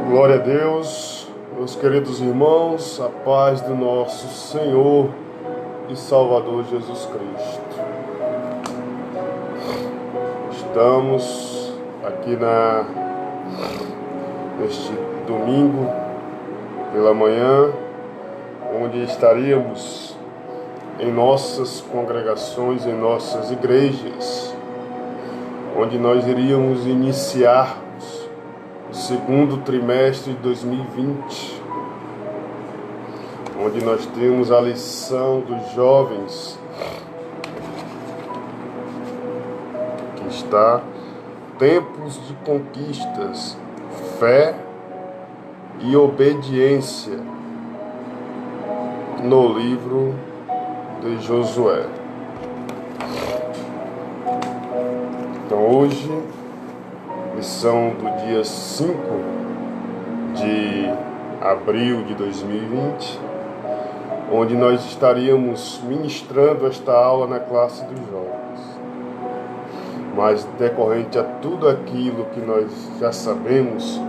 Glória a Deus, meus queridos irmãos, a paz do nosso Senhor e Salvador Jesus Cristo. Estamos aqui neste domingo pela manhã, onde estaríamos em nossas congregações, em nossas igrejas, onde nós iríamos iniciar o segundo trimestre de 2020, onde nós temos a lição dos jovens, que está tempos de conquistas, fé e obediência, no livro de Josué. Então hoje, lição do dia 5 de abril de 2020, onde nós estaríamos ministrando esta aula na classe dos jovens. Mas decorrente a tudo aquilo que nós já sabemos,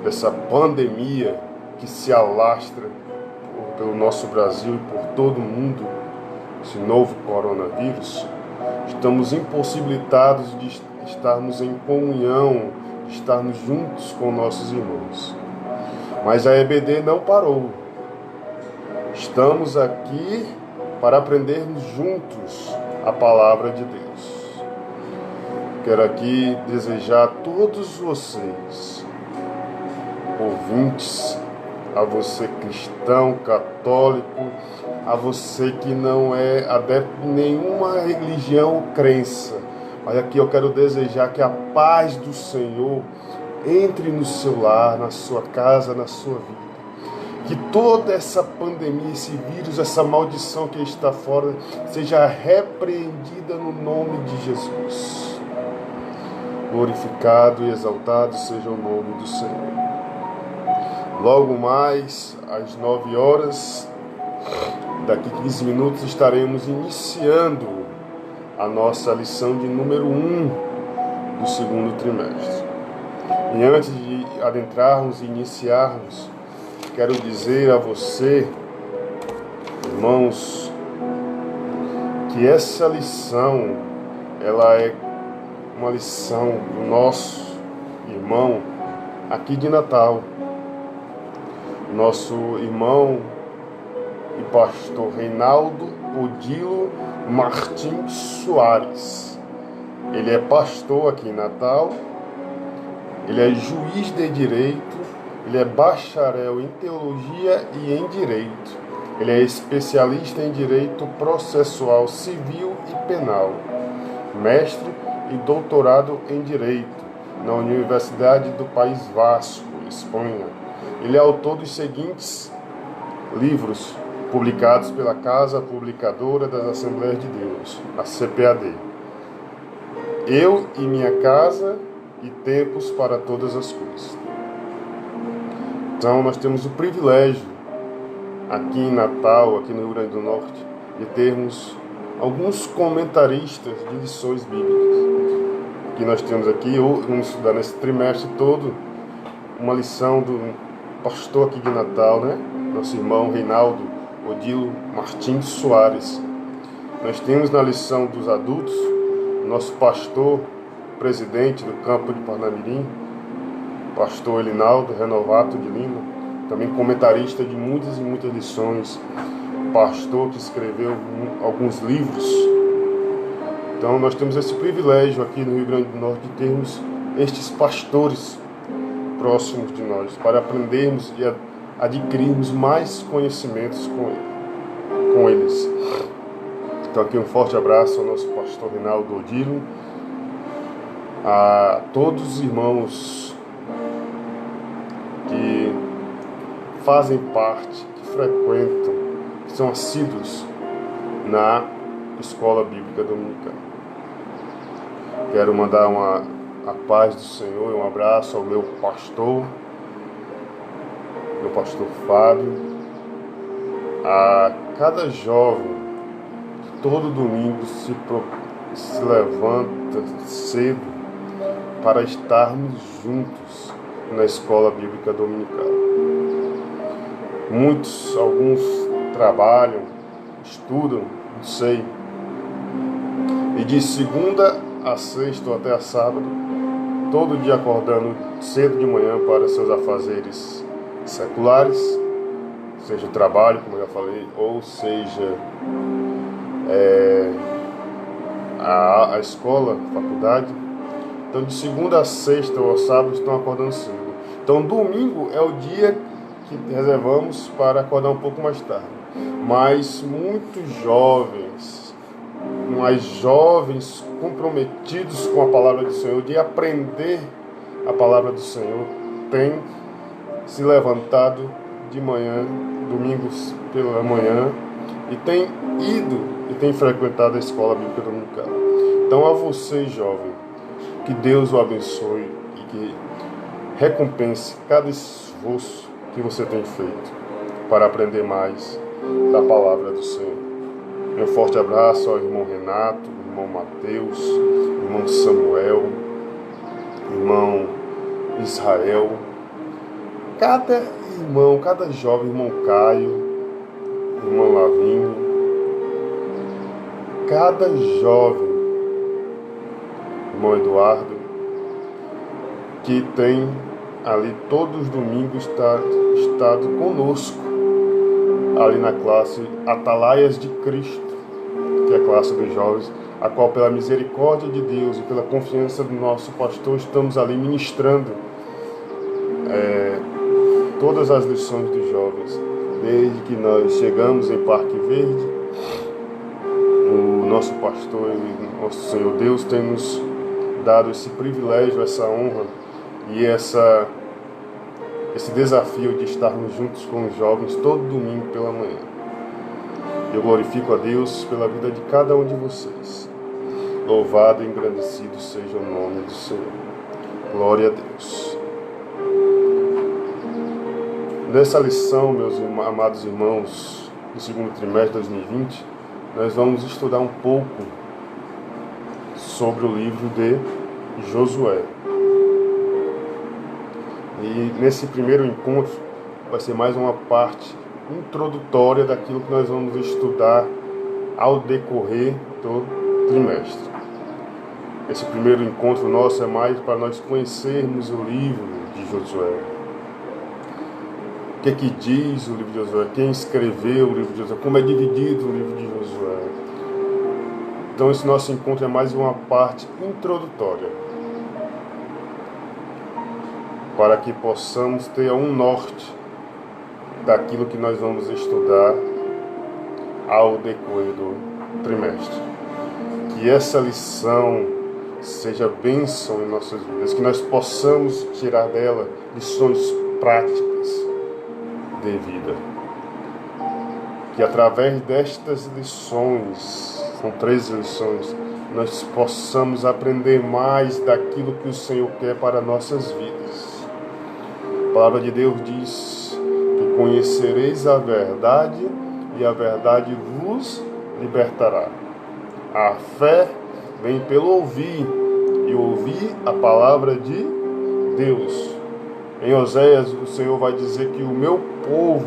dessa pandemia que se alastra pelo nosso Brasil e por todo o mundo, esse novo coronavírus, estamos impossibilitados de estarmos em comunhão, de estarmos juntos com nossos irmãos. Mas a EBD não parou. Estamos aqui para aprendermos juntos a palavra de Deus. Quero aqui desejar a todos vocês, ouvintes, a você cristão, católico, a você que não é adepto de nenhuma religião ou crença, mas aqui eu quero desejar que a paz do Senhor entre no seu lar, na sua casa, na sua vida. Que toda essa pandemia, esse vírus, essa maldição que está fora, seja repreendida no nome de Jesus. Glorificado e exaltado seja o nome do Senhor. Logo mais, às 9 horas, daqui 15 minutos, estaremos iniciando a nossa lição de número 1 do segundo trimestre. E antes de adentrarmos e iniciarmos, quero dizer a você, irmãos, que essa lição, ela é uma lição do nosso irmão aqui de Natal. Nosso irmão e pastor Reinaldo Odilo Martins Soares. Ele é pastor aqui em Natal, ele é juiz de direito, ele é bacharel em teologia e em direito, ele é especialista em direito processual civil e penal, mestre e doutorado em direito na Universidade do País Vasco, Espanha. Ele é autor dos seguintes livros publicados pela Casa Publicadora das Assembleias de Deus, a CPAD: Eu e Minha Casa e Tempos para Todas as Coisas. Então nós temos o privilégio aqui em Natal, aqui no Rio Grande do Norte, de termos alguns comentaristas de lições bíblicas. Aqui nós temos aqui, vamos estudar nesse trimestre todo, uma lição do pastor aqui de Natal, né? Nosso irmão Reinaldo Odilo Martins Soares. Nós temos na lição dos adultos, nosso pastor, presidente do campo de Parnamirim, pastor Elinaldo Renovato de Lima, também comentarista de muitas e muitas lições, pastor que escreveu alguns livros. Então nós temos esse privilégio aqui no Rio Grande do Norte de termos estes pastores próximos de nós, para aprendermos e adquirirmos mais conhecimentos com eles. Então aqui um forte abraço ao nosso pastor Reinaldo Odilo, a todos os irmãos que fazem parte, que frequentam, que são assíduos na Escola Bíblica Dominical. Quero mandar a paz do Senhor e um abraço ao meu pastor Fábio, a cada jovem que todo domingo se levanta cedo para estarmos juntos na escola bíblica dominical. Alguns trabalham, estudam, não sei, e de segunda a sexta ou até a sábado, todo dia acordando cedo de manhã para seus afazeres seculares, seja o trabalho, como eu já falei, ou seja a escola, a faculdade. Então de segunda a sexta ou ao sábado estão acordando cedo. Então domingo é o dia que reservamos para acordar um pouco mais tarde. Mas muitos jovens, mais jovens comprometidos com a palavra do Senhor, de aprender a palavra do Senhor, têm se levantado de manhã, domingos pela manhã, e têm ido e têm frequentado a escola bíblica dominical. Então a você, jovem, que Deus o abençoe e que recompense cada esforço que você tem feito para aprender mais da palavra do Senhor. Meu forte abraço ao irmão Renato, irmão Mateus, irmão Samuel, irmão Israel, cada irmão, cada jovem, irmão Caio, irmão Lavinho, cada jovem, irmão Eduardo, que tem ali todos os domingos estado conosco, ali na classe Atalaias de Cristo, que é a classe dos jovens, a qual pela misericórdia de Deus e pela confiança do nosso pastor estamos ali ministrando todas as lições dos jovens, desde que nós chegamos em Parque Verde. O nosso pastor e nosso Senhor Deus tem nos dado esse privilégio, essa honra e esse desafio de estarmos juntos com os jovens todo domingo pela manhã. Eu glorifico a Deus pela vida de cada um de vocês. Louvado e engrandecido seja o nome do Senhor. Glória a Deus. Nessa lição, meus amados irmãos, do segundo trimestre de 2020, nós vamos estudar um pouco sobre o livro de Josué. E nesse primeiro encontro vai ser mais uma parte introdutória daquilo que nós vamos estudar ao decorrer do trimestre. Esse primeiro encontro nosso é mais para nós conhecermos o livro de Josué. O que é que diz o livro de Josué? Quem escreveu o livro de Josué? Como é dividido o livro de Josué? Então esse nosso encontro é mais uma parte introdutória, para que possamos ter um norte daquilo que nós vamos estudar ao decorrer do trimestre. Que essa lição seja bênção em nossas vidas, que nós possamos tirar dela lições práticas de vida. Que através destas lições, são 13 lições, nós possamos aprender mais daquilo que o Senhor quer para nossas vidas. A palavra de Deus diz que conhecereis a verdade e a verdade vos libertará. A fé vem pelo ouvir e ouvir a palavra de Deus. Em Oséias, o Senhor vai dizer que o meu povo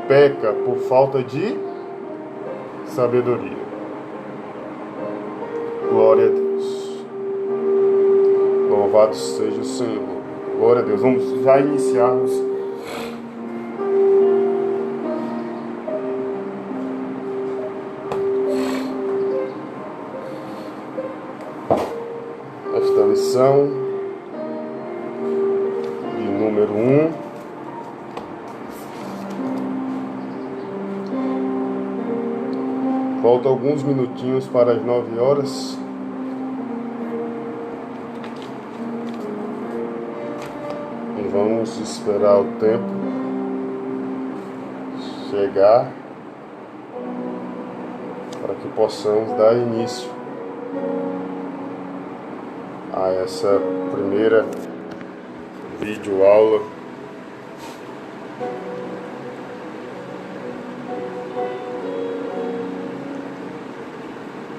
peca por falta de sabedoria. Glória a Deus. Louvado seja o Senhor. Glória a Deus. Vamos já iniciarmos esta lição de número 1. Falta alguns minutinhos para as 9 horas. E vamos esperar o tempo chegar para que possamos dar início a essa primeira videoaula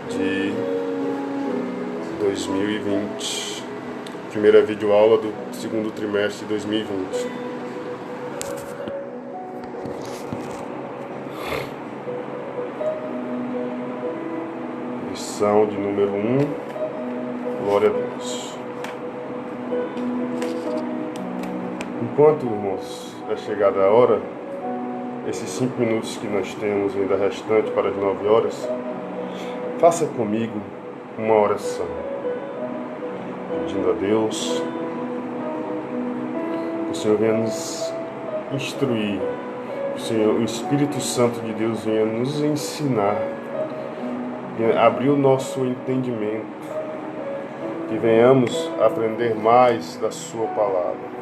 de 2020, que primeira videoaula do segundo trimestre de 2020. Lição de número 1. Glória a Deus. Enquanto, irmãos, é chegada a hora, esses 5 minutos que nós temos ainda restante para as 9 horas, faça comigo uma oração, pedindo a Deus que o Senhor venha nos instruir, que o Espírito Santo de Deus venha nos ensinar, venha abrir o nosso entendimento, que venhamos aprender mais da Sua palavra.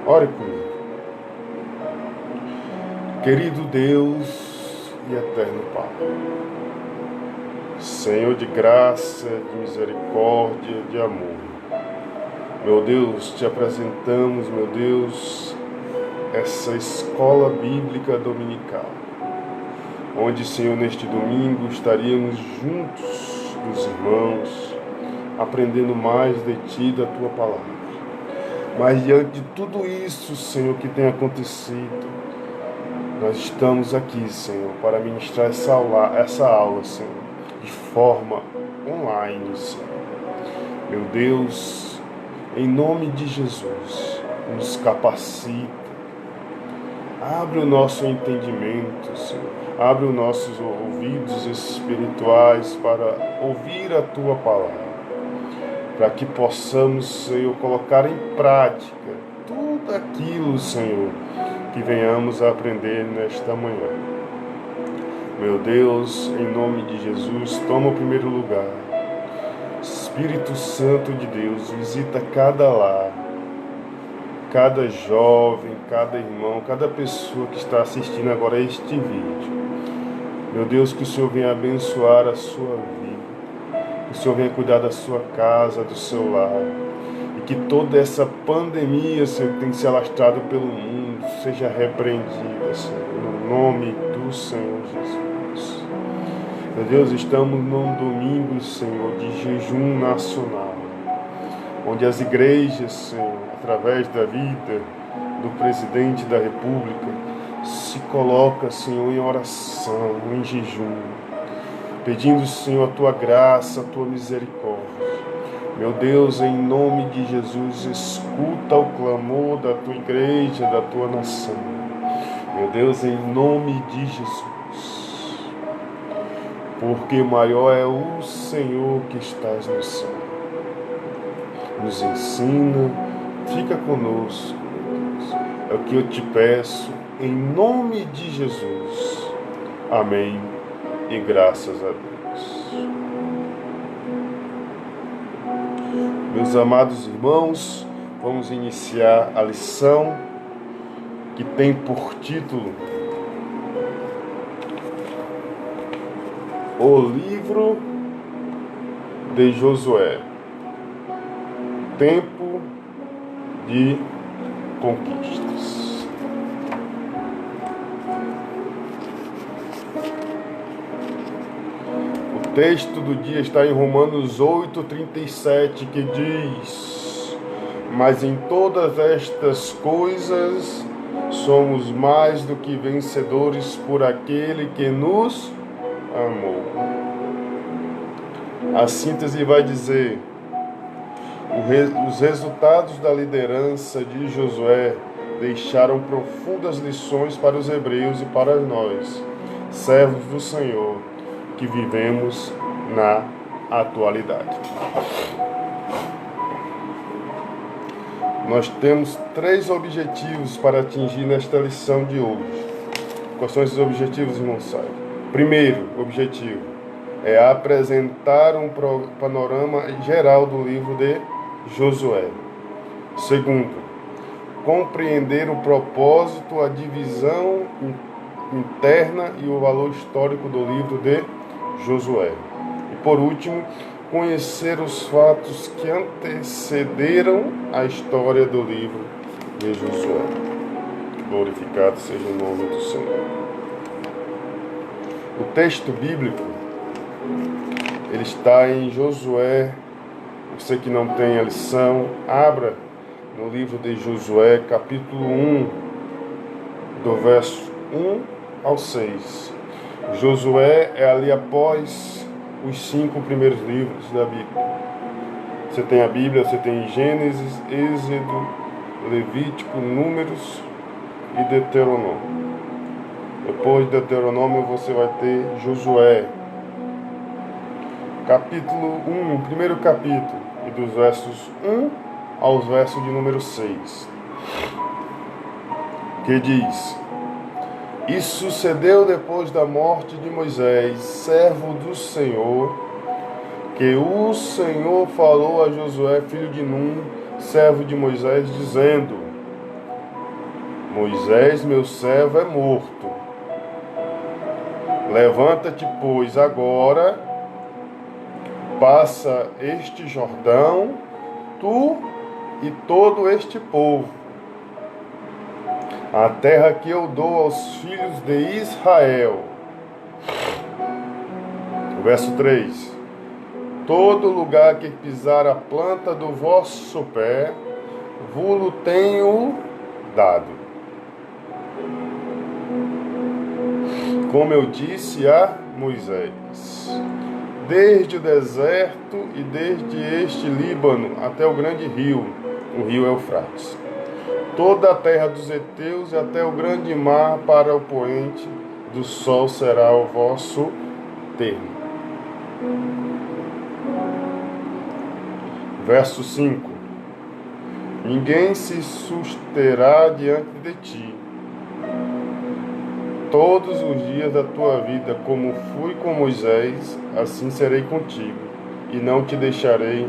Ore comigo. Querido Deus e eterno Pai, Senhor de graça, de misericórdia, de amor, meu Deus, te apresentamos, meu Deus, essa escola bíblica dominical, onde, Senhor, neste domingo estaríamos juntos dos irmãos, aprendendo mais de Ti, da Tua palavra. Mas diante de tudo isso, Senhor, que tem acontecido, nós estamos aqui, Senhor, para ministrar essa aula, Senhor, de forma online, Senhor. Meu Deus, em nome de Jesus, nos capacita. Abre o nosso entendimento, Senhor. Abre os nossos ouvidos espirituais para ouvir a Tua palavra, para que possamos, Senhor, colocar em prática tudo aquilo, Senhor, que venhamos a aprender nesta manhã. Meu Deus, em nome de Jesus, toma o primeiro lugar. Espírito Santo de Deus, visita cada lar, cada jovem, cada irmão, cada pessoa que está assistindo agora este vídeo. Meu Deus, que o Senhor venha abençoar a sua vida. Que o Senhor venha cuidar da sua casa, do seu lar. E que toda essa pandemia, Senhor, que tem se alastrado pelo mundo, seja repreendida, Senhor, no nome do Senhor Jesus. Meu Deus, estamos num domingo, Senhor, de jejum nacional, onde as igrejas, Senhor, através da vida do presidente da República, se coloca, Senhor, em oração, em jejum, pedindo, Senhor, a Tua graça, a Tua misericórdia. Meu Deus, em nome de Jesus, escuta o clamor da Tua igreja, da Tua nação. Meu Deus, em nome de Jesus, porque maior é o Senhor que estás no céu. Nos ensina, fica conosco, meu Deus. É o que eu te peço, em nome de Jesus. Amém. E graças a Deus. Meus amados irmãos, vamos iniciar a lição que tem por título O Livro de Josué. Tempo de conquistas. O texto do dia está em Romanos 8:37, que diz: mas em todas estas coisas somos mais do que vencedores por aquele que nos amou. A síntese vai dizer: os resultados da liderança de Josué deixaram profundas lições para os hebreus e para nós, servos do Senhor, que vivemos na atualidade. Nós temos 3 objetivos para atingir nesta lição de hoje. Quais são esses objetivos, irmão Saio? Primeiro objetivo é apresentar um panorama geral do livro de Josué. Segundo, compreender o propósito, a divisão interna e o valor histórico do livro de Josué. E por último, conhecer os fatos que antecederam a história do livro de Josué. Glorificado seja o nome do Senhor. O texto bíblico Ele está em Josué. Você que não tem a lição, abra no livro de Josué, capítulo 1, do verso 1 ao 6. Josué é ali após os 5 primeiros livros da Bíblia. Você tem a Bíblia, você tem Gênesis, Êxodo, Levítico, Números e Deuteronômio. Depois de Deuteronômio você vai ter Josué, capítulo 1, primeiro capítulo, e dos versos 1 aos versos de número 6, que diz: E sucedeu depois da morte de Moisés, servo do Senhor, que o Senhor falou a Josué, filho de Num, servo de Moisés, dizendo: Moisés, meu servo, é morto. Levanta-te, pois, agora, passa este Jordão, tu e todo este povo, a terra que eu dou aos filhos de Israel. Verso 3: Todo lugar que pisar a planta do vosso pé, vos tenho dado, como eu disse a Moisés, desde o deserto e desde este Líbano até o grande rio, o rio Eufrates, toda a terra dos heteus e até o grande mar para o poente do sol será o vosso termo. Verso 5: Ninguém se susterá diante de ti todos os dias da tua vida, como fui com Moisés, assim serei contigo, e não te deixarei,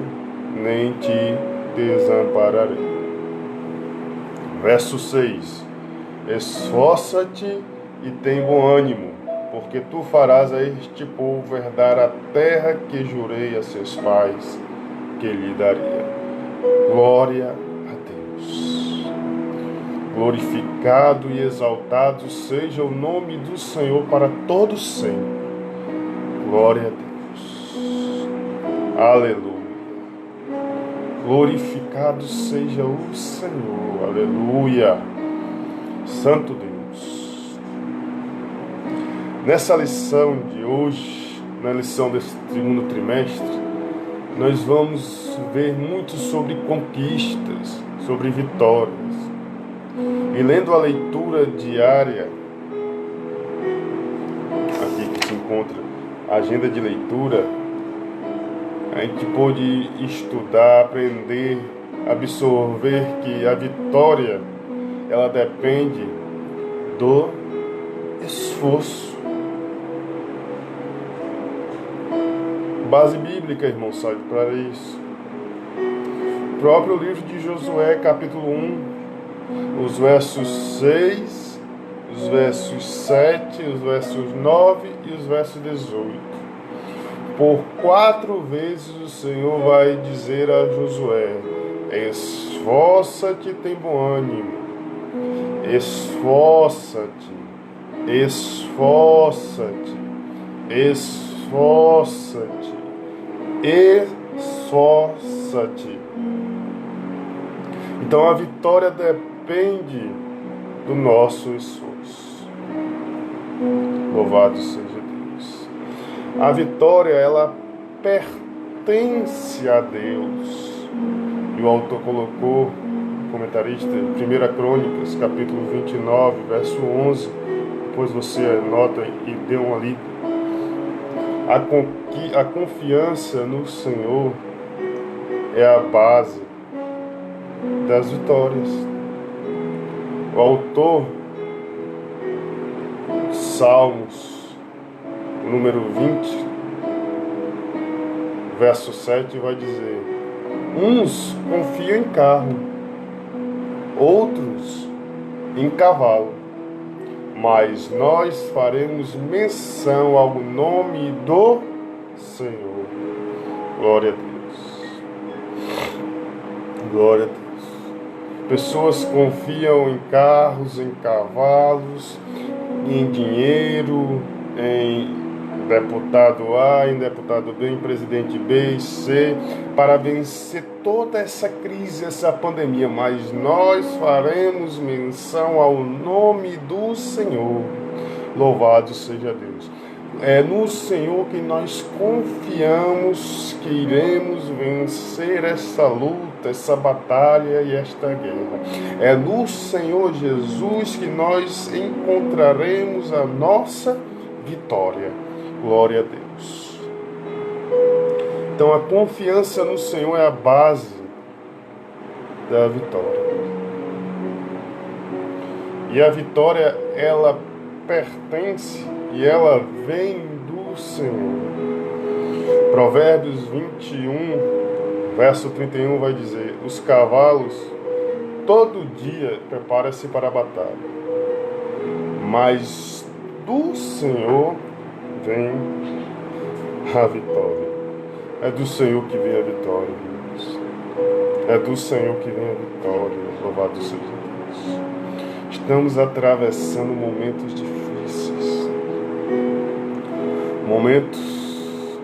nem te desampararei. Verso 6: Esforça-te e tem bom ânimo, porque tu farás a este povo herdar a terra que jurei a seus pais que lhe daria. Glória a Deus. Glorificado e exaltado seja o nome do Senhor para todos sempre. Glória a Deus. Aleluia. Glorificado seja o Senhor. Aleluia. Santo Deus. Nessa lição de hoje, na lição desse segundo trimestre, nós vamos ver muito sobre conquistas, sobre vitórias. E lendo a leitura diária, aqui que se encontra a agenda de leitura, a gente pôde estudar, aprender, absorver que a vitória, ela depende do esforço. Base bíblica, irmão, sabe para isso. O próprio livro de Josué, capítulo 1, os versos 6, os versos 7, os versos 9 e os versos 18. Por 4 vezes o Senhor vai dizer a Josué: esforça-te, tem bom ânimo. Esforça-te, esforça-te, esforça-te, esforça-te. Então a vitória depende do nosso esforço. Louvado seja Deus. A vitória, ela pertence a Deus. E o autor colocou, o comentarista, 1 Crônicas, capítulo 29, verso 11. Depois você anota e dê uma lida. A confiança no Senhor é a base das vitórias. O autor, Salmos, número 20, verso 7, vai dizer: uns confiam em carro, outros em cavalo, mas nós faremos menção ao nome do Senhor. Glória a Deus. Glória a Deus. Pessoas confiam em carros, em cavalos, em dinheiro, em deputado A, em deputado B, em presidente B e C, para vencer toda essa crise, essa pandemia, mas nós faremos menção ao nome do Senhor. Louvado seja Deus. É no Senhor que nós confiamos que iremos vencer essa luta, essa batalha e esta guerra. É no Senhor Jesus que nós encontraremos a nossa vitória. Glória a Deus. Então a confiança no Senhor é a base da vitória. E a vitória, ela pertence e ela vem do Senhor. Provérbios 21, verso 31 vai dizer: os cavalos todo dia preparam-se para a batalha, mas do Senhor vem a vitória. É do Senhor que vem a vitória, Deus. É do Senhor que vem a vitória. Louvado seja Deus. Estamos atravessando momentos difíceis. Momentos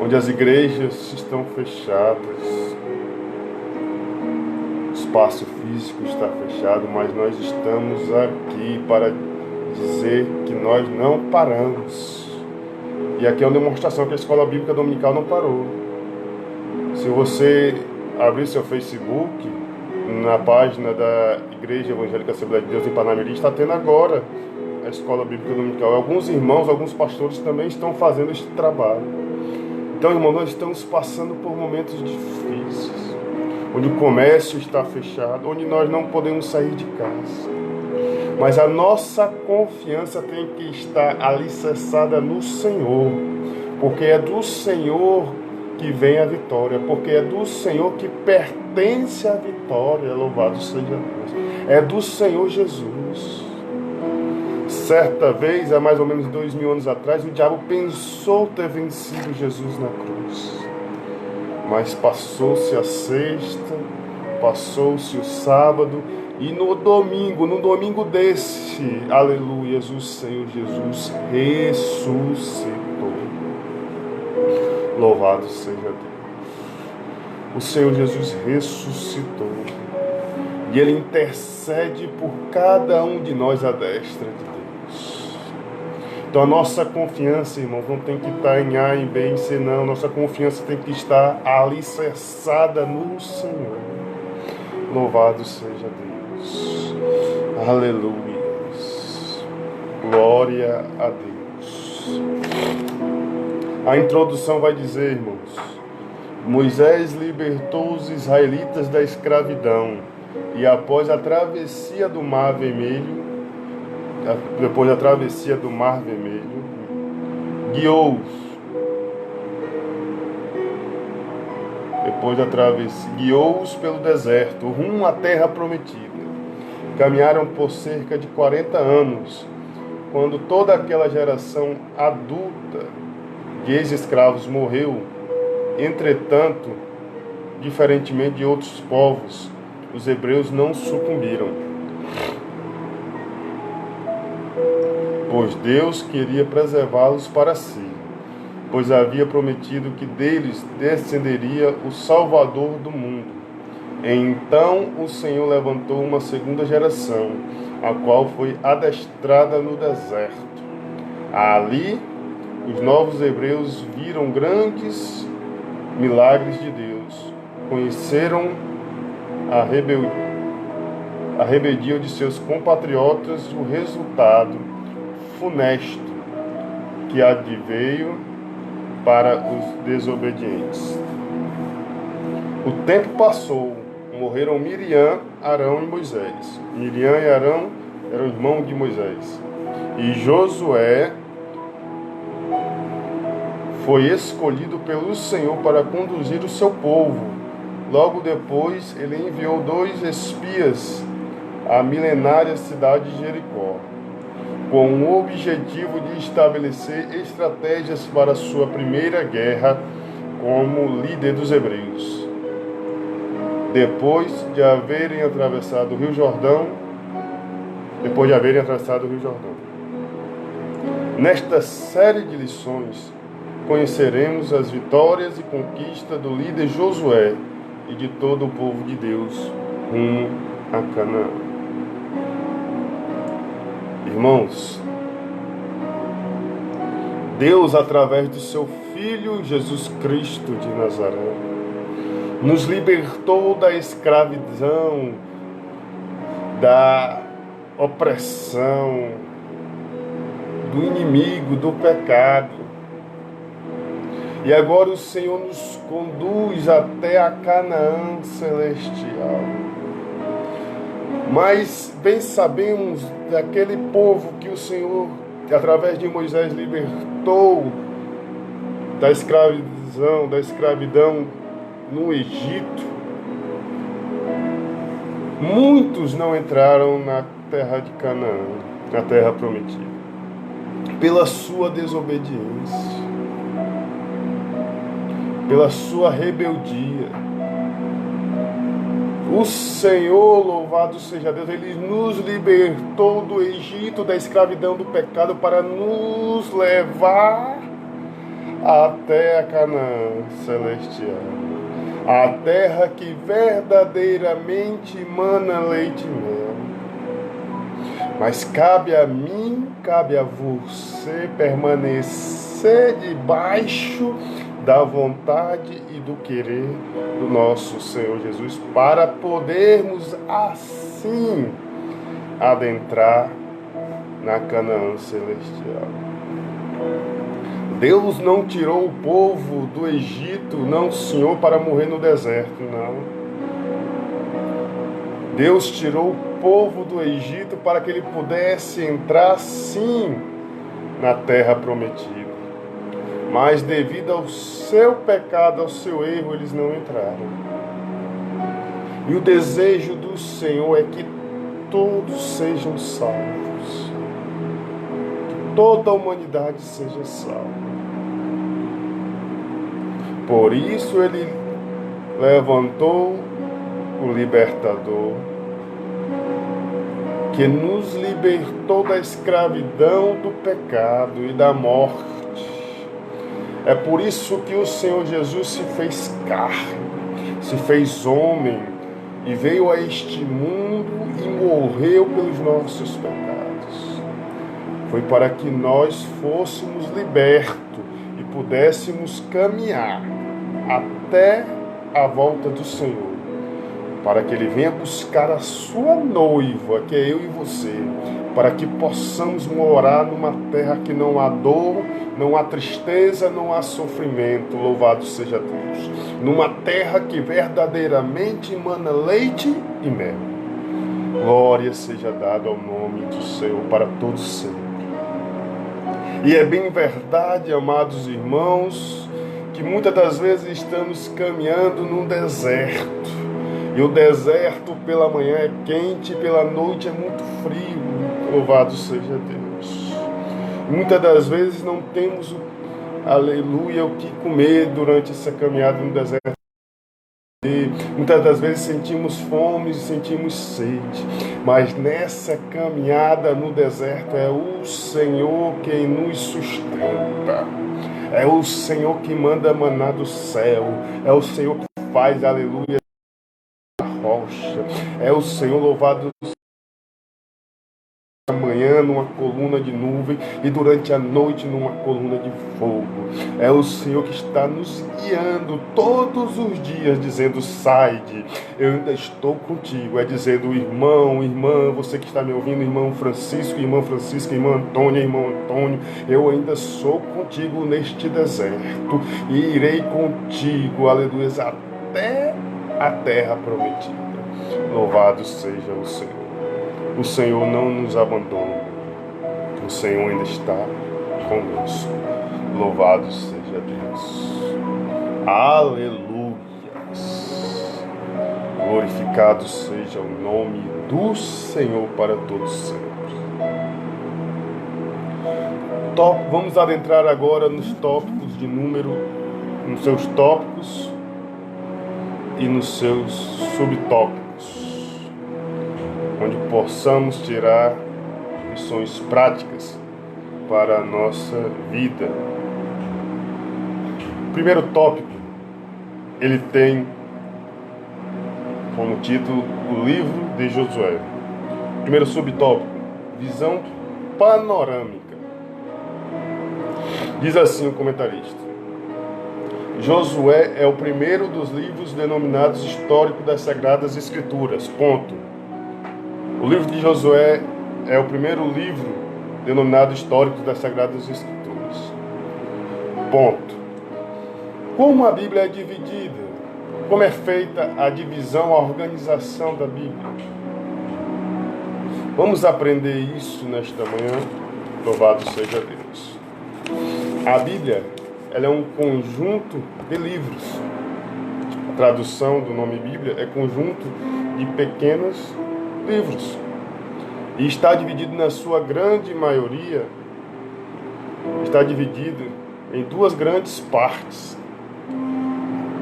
onde as igrejas estão fechadas. O espaço físico está fechado, mas nós estamos aqui para dizer que nós não paramos. E aqui é uma demonstração que a Escola Bíblica Dominical não parou. Se você abrir seu Facebook, na página da Igreja Evangélica Assembleia de Deus em Panamiri, está tendo agora a Escola Bíblica Dominical. Alguns irmãos, alguns pastores também estão fazendo este trabalho. Então, irmãos, nós estamos passando por momentos difíceis, onde o comércio está fechado, onde nós não podemos sair de casa. Mas a nossa confiança tem que estar alicerçada no Senhor, porque é do Senhor que vem a vitória, porque é do Senhor que pertence a vitória, louvado seja Deus. É do Senhor Jesus. Certa vez, há mais ou menos 2000 anos atrás, o diabo pensou ter vencido Jesus na cruz. Mas passou-se a sexta, passou-se o sábado, e no domingo desse, aleluia, o Senhor Jesus ressuscitou. Louvado seja Deus. O Senhor Jesus ressuscitou. E Ele intercede por cada um de nós à destra de Deus. Então a nossa confiança, irmãos, não tem que estar em A, em B, em C, não. Nossa confiança tem que estar alicerçada no Senhor. Louvado seja Deus. Aleluia. Glória a Deus. A introdução vai dizer, irmãos: Moisés libertou os israelitas da escravidão e após a travessia do Mar Vermelho, guiou-os pelo deserto, rumo à terra prometida. Caminharam por cerca de 40 anos, quando toda aquela geração adulta de ex-escravos morreu. Entretanto, diferentemente de outros povos, os hebreus não sucumbiram, pois Deus queria preservá-los para si, pois havia prometido que deles descenderia o Salvador do mundo. Então o Senhor levantou uma segunda geração, a qual foi adestrada no deserto. Ali, os novos hebreus viram grandes milagres de Deus, conheceram a rebeldia de seus compatriotas e o resultado funesto que adveio para os desobedientes. O tempo passou, morreram Miriam, Arão e Moisés. Miriam e Arão eram irmãos de Moisés. E Josué foi escolhido pelo Senhor para conduzir o seu povo. Logo depois, ele enviou 2 espias à milenária cidade de Jericó, com o objetivo de estabelecer estratégias para sua primeira guerra como líder dos hebreus. Depois de haverem atravessado o Rio Jordão, Nesta série de lições, conheceremos as vitórias e conquistas do líder Josué e de todo o povo de Deus rumo a Canaã. Irmãos, Deus, através do seu Filho Jesus Cristo de Nazaré, nos libertou da escravidão, da opressão, do inimigo, do pecado. E agora o Senhor nos conduz até a Canaã celestial. Mas bem sabemos daquele povo que o Senhor, através de Moisés, libertou da escravidão no Egito. Muitos não entraram na terra de Canaã, na terra prometida, pela sua desobediência, pela sua rebeldia. O Senhor, louvado seja Deus, Ele nos libertou do Egito, da escravidão do pecado, para nos levar até a Canaã celestial, a terra que verdadeiramente mana leite e mel. Mas cabe a mim, cabe a você permanecer debaixo da vontade e do querer do nosso Senhor Jesus, para podermos assim adentrar na Canaã celestial. Deus não tirou o povo do Egito, não, Senhor, para morrer no deserto, não. Deus tirou o povo do Egito para que ele pudesse entrar, sim, na terra prometida. Mas devido ao seu pecado, ao seu erro, eles não entraram. E o desejo do Senhor é que todos sejam salvos. Que toda a humanidade seja salva. Por isso ele levantou o libertador, que nos libertou da escravidão do pecado e da morte. É por isso que o Senhor Jesus se fez carne, se fez homem e veio a este mundo e morreu pelos nossos pecados. Foi para que nós fôssemos libertos e pudéssemos caminhar até a volta do Senhor, para que Ele venha buscar a sua noiva, que é eu e você, para que possamos morar numa terra que não há dor, não há tristeza, não há sofrimento, louvado seja Deus. Numa terra que verdadeiramente emana leite e mel. Glória seja dada ao nome do Senhor para todos sempre. E é bem verdade, amados irmãos, que muitas das vezes estamos caminhando num deserto. E o deserto pela manhã é quente, pela noite é muito frio. Louvado seja Deus. Muitas das vezes não temos, aleluia, o que comer durante essa caminhada no deserto. E muitas das vezes sentimos fome e sentimos sede. Mas nessa caminhada no deserto é o Senhor quem nos sustenta. É o Senhor que manda maná do céu. É o Senhor que faz, aleluia, a rocha. É o Senhor, louvado manhã numa coluna de nuvem e durante a noite numa coluna de fogo. É o Senhor que está nos guiando todos os dias, dizendo: sai-de, eu ainda estou contigo. É dizendo: irmão, irmã, você que está me ouvindo, irmão Francisco, irmã Francisca, irmã Antônia, irmão Antônio, eu ainda sou contigo neste deserto e irei contigo, aleluia, até a terra prometida. Louvado seja o Senhor. O Senhor não nos abandona. O Senhor ainda está conosco. Louvado seja Deus. Aleluia. Glorificado seja o nome do Senhor para todos sempre. Vamos adentrar agora nos tópicos de número, nos seus tópicos e nos seus subtópicos, onde possamos tirar lições práticas para a nossa vida. O primeiro tópico, ele tem como título o livro de Josué. Primeiro subtópico, visão panorâmica. Diz assim o comentarista: Josué é o primeiro dos livros denominados históricos das Sagradas Escrituras. Ponto. O livro de Josué é o primeiro livro denominado histórico das Sagradas Escrituras. Ponto. Como a Bíblia é dividida? Como é feita a divisão, a organização da Bíblia? Vamos aprender isso nesta manhã. Louvado seja Deus. A Bíblia, ela é um conjunto de livros. A tradução do nome Bíblia é conjunto de pequenos livros. E está dividido na sua grande maioria, está dividido em duas grandes partes.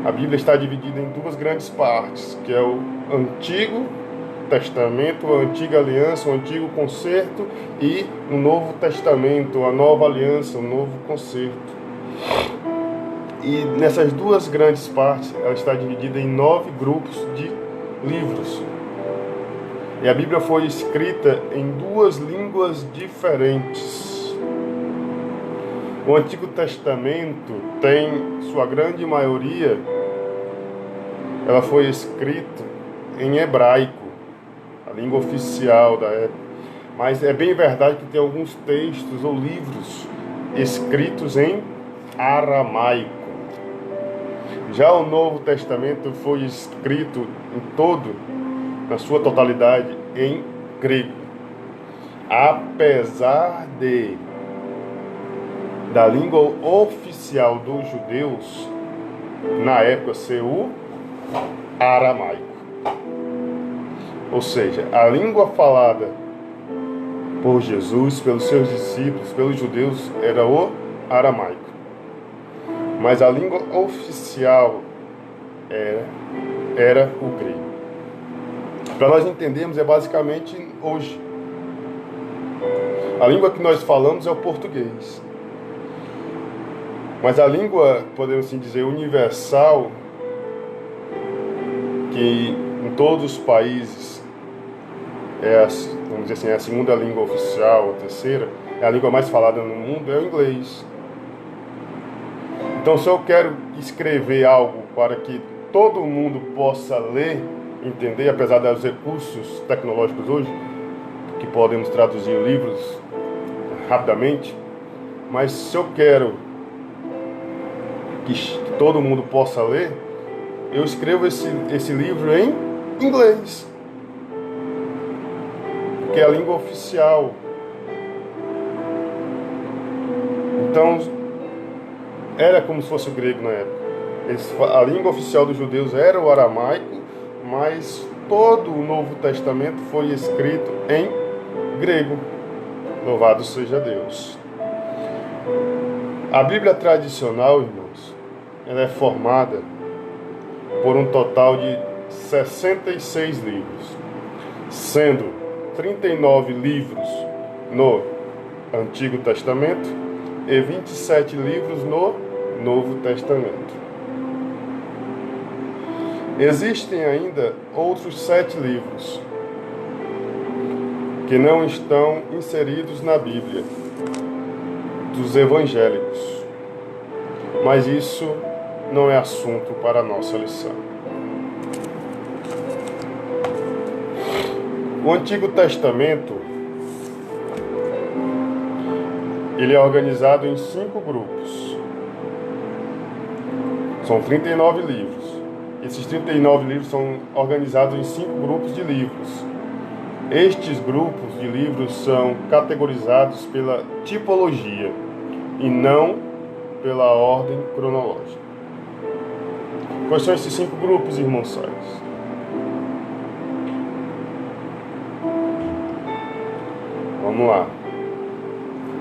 A Bíblia está dividida em duas grandes partes, que é o Antigo Testamento, a Antiga Aliança, o Antigo Concerto, e o Novo Testamento, a Nova Aliança, o Novo Concerto. E nessas duas grandes partes, ela está dividida em 9 grupos de livros. E a Bíblia foi escrita em 2 línguas diferentes. O Antigo Testamento tem sua grande maioria, ela foi escrita em hebraico, a língua oficial da época. Mas é bem verdade que tem alguns textos ou livros escritos em aramaico. Já o Novo Testamento foi escrito em todo, na sua totalidade, em grego. Apesar da língua oficial dos judeus, na época, ser o aramaico. Ou seja, a língua falada por Jesus, pelos seus discípulos, pelos judeus, era o aramaico. Mas a língua oficial era o grego. Para nós entendermos, é basicamente hoje. A língua que nós falamos é o português. Mas a língua, podemos assim dizer, universal, que em todos os países vamos dizer assim, é a segunda língua oficial, a terceira, é a língua mais falada no mundo, é o inglês. Então, se eu quero escrever algo para que todo mundo possa ler, entender, apesar dos recursos tecnológicos hoje, que podemos traduzir livros rapidamente, mas se eu quero que todo mundo possa ler, eu escrevo esse livro em inglês, que é a língua oficial. Então, era como se fosse o grego na época. A língua oficial dos judeus era o aramaico, mas todo o Novo Testamento foi escrito em grego. Louvado seja Deus. A Bíblia tradicional, irmãos, ela é formada por um total de 66 livros, sendo 39 livros no Antigo Testamento e 27 livros no Novo Testamento. Existem ainda outros 7 livros que não estão inseridos na Bíblia, dos evangélicos. Mas isso não é assunto para a nossa lição. O Antigo Testamento, ele é organizado em 5 grupos. São 39 livros. Esses 39 livros são organizados em 5 grupos de livros. Estes grupos de livros são categorizados pela tipologia e não pela ordem cronológica. Quais são esses 5 grupos, irmãos Salles? Vamos lá.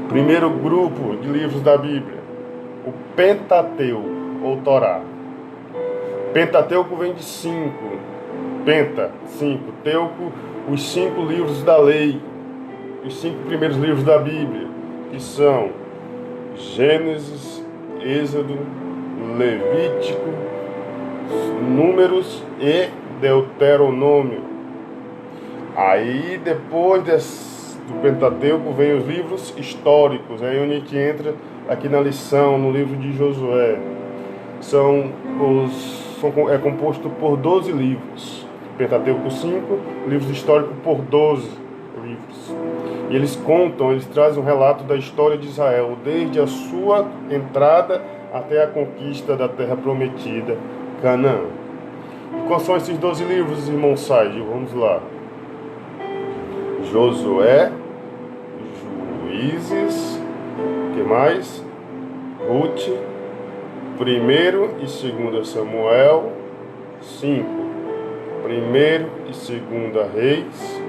Primeiro grupo de livros da Bíblia, o Pentateuco, ou Torá. Pentateuco vem de 5. Penta, 5. Teuco, os 5 livros da lei. Os 5 primeiros livros da Bíblia. que são Gênesis, Êxodo, Levítico, Números e Deuteronômio. Aí depois do Pentateuco vem os livros históricos, aí onde a gente entra aqui na lição, no livro de Josué. É composto por 12 livros. Pentateuco 5, livros históricos por 12 livros. E eles trazem um relato da história de Israel, desde a sua entrada até a conquista da terra prometida, Canaã. E quais são esses 12 livros, irmão Said? Vamos lá. Josué, Juízes, que mais? Ruth, 1º e 2º Samuel, 5. 1º e 2º Reis,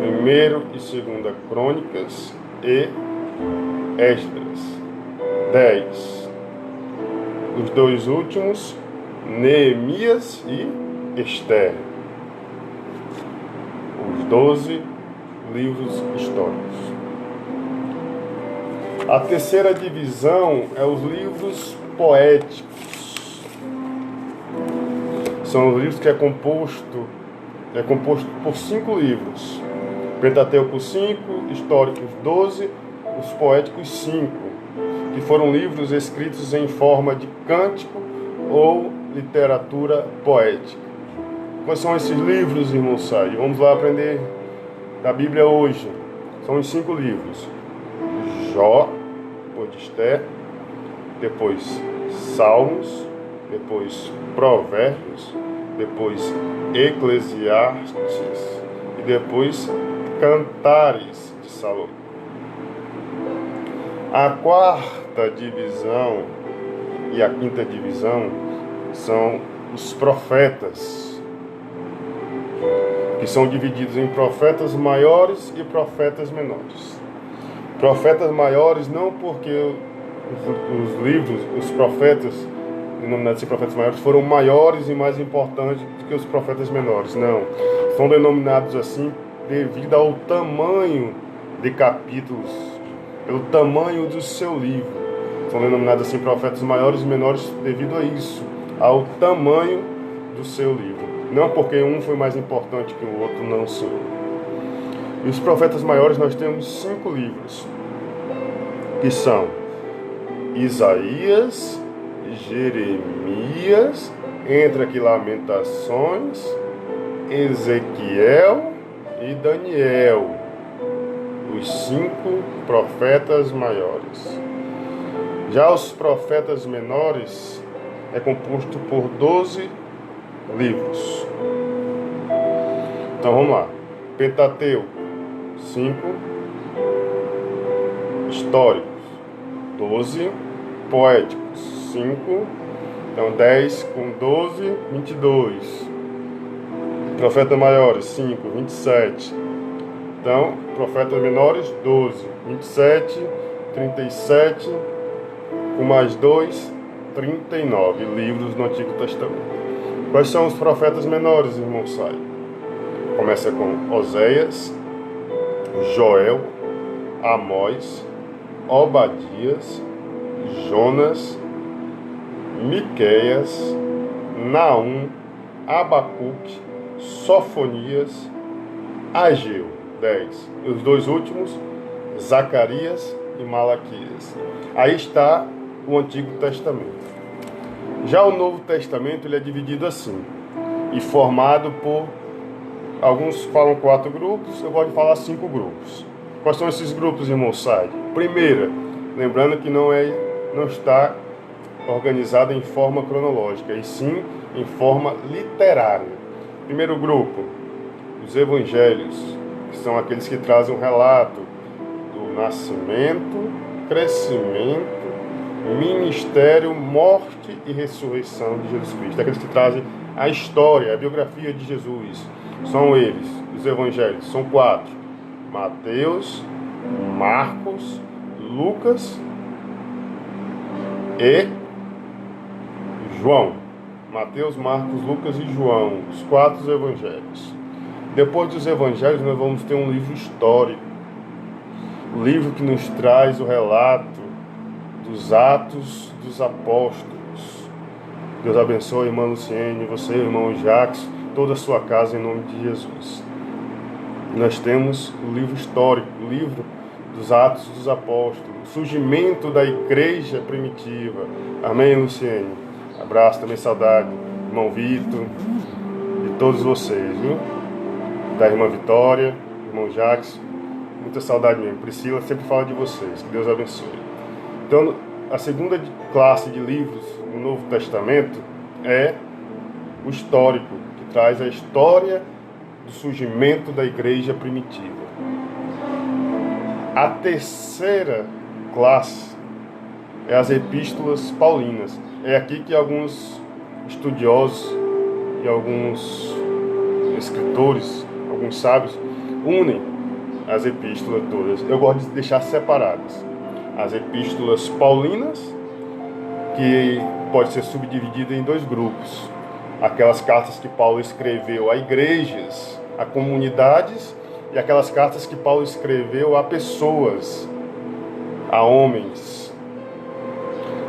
1º e 2º Crônicas e Esdras. 10. Os dois últimos, Neemias e Esther. Os 12 livros históricos. A terceira divisão é os livros poéticos. São os livros que é composto por 5 livros. Pentateuco 5, históricos 12, os poéticos 5, que foram livros escritos em forma de cântico ou literatura poética. Quais são esses livros, irmão Said? Vamos lá aprender da Bíblia hoje. São os 5 livros. Jó, depois de Esther, depois Salmos, depois Provérbios, depois Eclesiastes e depois Cantares de Salomão. A quarta divisão e a quinta divisão são os profetas, que são divididos em profetas maiores e profetas menores. Profetas maiores não porque os livros, os profetas, denominados de profetas maiores, foram maiores e mais importantes do que os profetas menores. Não. São denominados assim devido ao tamanho de capítulos, pelo tamanho do seu livro. São denominados assim profetas maiores e menores devido a isso, ao tamanho do seu livro. Não porque um foi mais importante que o outro, não, senhor. E os profetas maiores nós temos 5 livros, que são Isaías, Jeremias, entra aqui Lamentações, Ezequiel e Daniel, os 5 profetas maiores. Já os profetas menores é composto por 12 livros. Então vamos lá. Pentateuco, 5 históricos, 12 poéticos, 5, então 10 com 12, 22. Profetas maiores, 5, 27. Então, profetas menores, 12, 27, 37, com mais 2, 39 livros no Antigo Testamento. Quais são os profetas menores, irmão Sai? Começa com Oséias, Joel, Amós, Obadias, Jonas, Miqueias, Naum, Abacuque, Sofonias, Ageu, 10. E os 2 últimos, Zacarias e Malaquias. Aí está o Antigo Testamento. Já o Novo Testamento ele é dividido assim, e formado por, alguns falam 4 grupos, eu gosto de falar 5 grupos. Quais são esses grupos, irmão Said? Primeira, lembrando que não está organizada em forma cronológica, e sim em forma literária. Primeiro grupo, os evangelhos, que são aqueles que trazem um relato do nascimento, crescimento, ministério, morte e ressurreição de Jesus Cristo. Aqueles que trazem a história, a biografia de Jesus. São eles, os evangelhos, são 4. Mateus, Marcos, Lucas e João. Mateus, Marcos, Lucas e João, os 4 evangelhos. Depois dos evangelhos nós vamos ter um livro histórico. o livro que nos traz o relato dos Atos dos Apóstolos. Deus abençoe, irmã Luciene, você, irmão Jacques, toda a sua casa, em nome de Jesus. Nós temos o livro histórico, o livro dos Atos dos Apóstolos, o surgimento da igreja primitiva. Amém, Luciene? Abraço, também saudade, irmão Vitor, de todos vocês, viu? Da irmã Vitória, irmão Jacques, muita saudade mesmo. Priscila sempre fala de vocês, que Deus abençoe. Então, a segunda classe de livros do Novo Testamento é o histórico, que traz a história do surgimento da igreja primitiva. A terceira classe é as epístolas paulinas. É aqui que alguns estudiosos e alguns escritores, alguns sábios, unem as epístolas todas. Eu gosto de deixar separadas. As epístolas paulinas, que pode ser subdividida em dois grupos. Aquelas cartas que Paulo escreveu a igrejas, a comunidades, e aquelas cartas que Paulo escreveu a pessoas, a homens.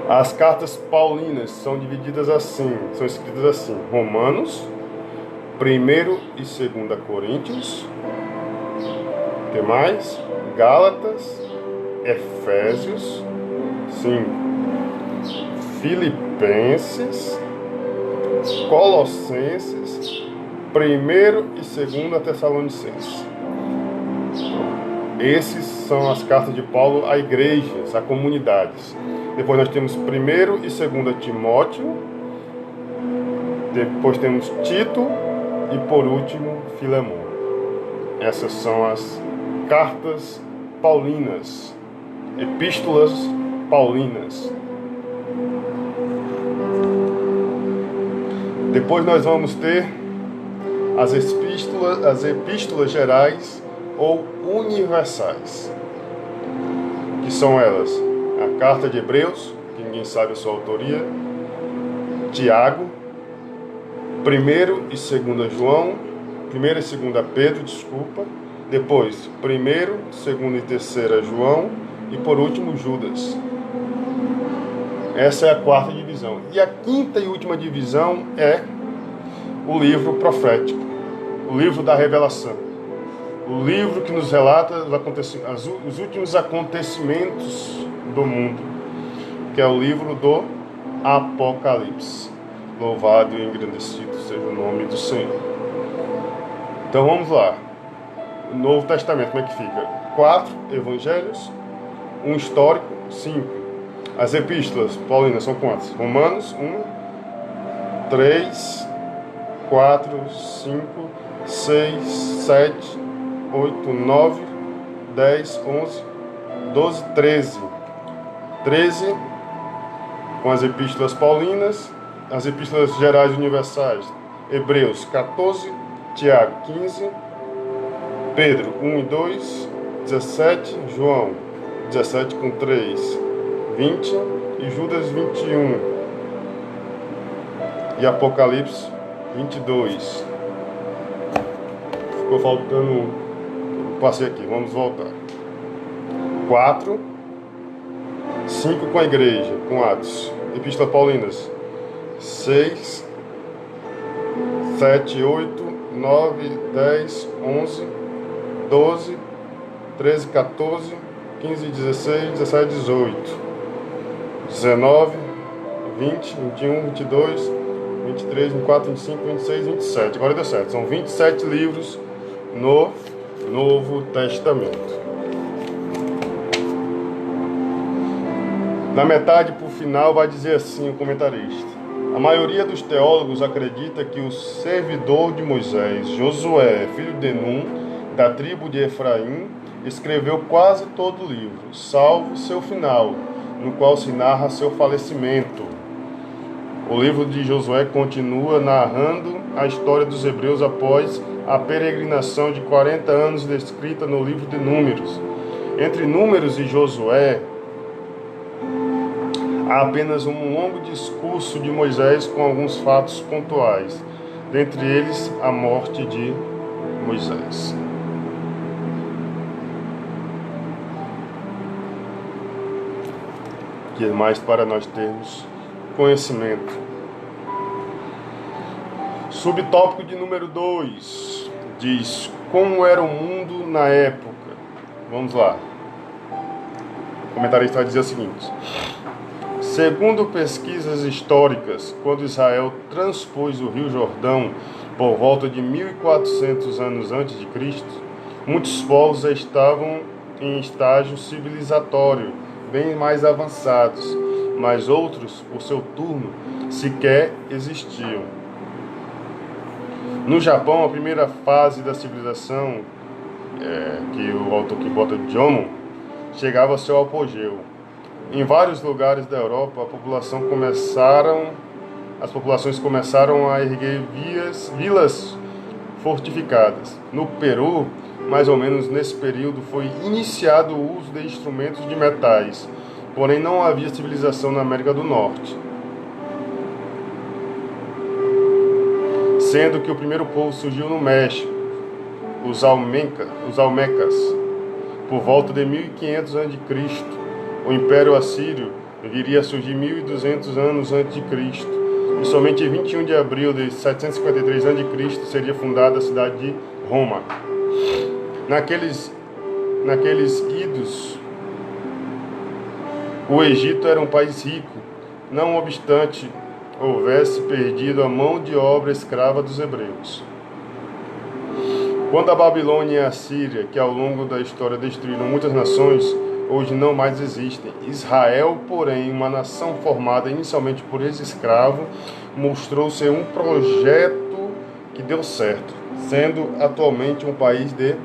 As cartas paulinas são divididas assim, são escritas assim: Romanos, 1º e 2ª Coríntios, que mais? Gálatas, Efésios, sim, Filipenses, Colossenses, 1º e 2ª Tessalonicenses. Esses são as cartas de Paulo a igrejas, a comunidades. Depois nós temos 1º e 2ª Timóteo, depois temos Tito e por último Filemão. Essas são as cartas paulinas, epístolas paulinas. Depois nós vamos ter as epístolas gerais ou universais, que são elas: a carta de Hebreus, que ninguém sabe a sua autoria, Tiago, 1º e 2ª João, 1ª e 2ª Pedro, depois 1º, 2ª e 3ª João e por último Judas. Essa é a quarta divisão. E a quinta e última divisão é o livro profético, o livro da revelação, o livro que nos relata os últimos acontecimentos do mundo, que é o livro do Apocalipse. Louvado e engrandecido seja o nome do Senhor. Então vamos lá. O Novo Testamento, como é que fica? 4 evangelhos, um histórico, 5. As epístolas paulinas são quantas? Romanos, 1, 3, 4, 5, 6, 7, 8, 9, 10, 11, 12, 13. 13 com as epístolas paulinas, as epístolas gerais universais, Hebreus 14, Tiago 15, Pedro 1 e 2, 17, João 17 com 3, 20 e Judas 21 e Apocalipse 22. Ficou faltando, passei aqui, vamos voltar. 4, 5 com a igreja, com Atos, Epístolas Paulinas, 6, 7, 8, 9, 10, 11, 12, 13, 14, 15, 16, 17, 18, 19, 20, 21, 22, 23, 24, 25, 26, 27. Agora deu certo. São 27 livros no Novo Testamento. Na metade para o final vai dizer assim o comentarista: a maioria dos teólogos acredita que o servidor de Moisés, Josué, filho de Num, da tribo de Efraim, escreveu quase todo o livro, salvo seu final, no qual se narra seu falecimento. O livro de Josué continua narrando a história dos hebreus após a peregrinação de 40 anos descrita no livro de Números. Entre Números e Josué, há apenas um longo discurso de Moisés com alguns fatos pontuais, dentre eles a morte de Moisés. que é mais para nós termos conhecimento. Subtópico de número 2 diz: como era o mundo na época? Vamos lá. O comentarista vai dizer o seguinte: segundo pesquisas históricas, quando Israel transpôs o Rio Jordão por volta de 1400 anos antes de Cristo, muitos povos já estavam em estágio civilizatório bem mais avançados, mas outros, por seu turno, sequer existiam. No Japão, a primeira fase da civilização, que o autor que bota Jomon, chegava ao seu apogeu. Em vários lugares da Europa, as populações começaram a erguer vilas fortificadas. No Peru, mais ou menos nesse período, foi iniciado o uso de instrumentos de metais, porém não havia civilização na América do Norte. Sendo que o primeiro povo surgiu no México, os Olmecas, por volta de 1500 a.C. O Império Assírio viria a surgir 1200 anos antes de Cristo, e somente em 21 de abril de 753 a.C. seria fundada a cidade de Roma. Naqueles idos, o Egito era um país rico, não obstante houvesse perdido a mão de obra escrava dos hebreus. Quando a Babilônia e a Síria, que ao longo da história destruíram muitas nações, hoje não mais existem. Israel, porém, uma nação formada inicialmente por ex-escravo, mostrou ser um projeto que deu certo, sendo atualmente um país de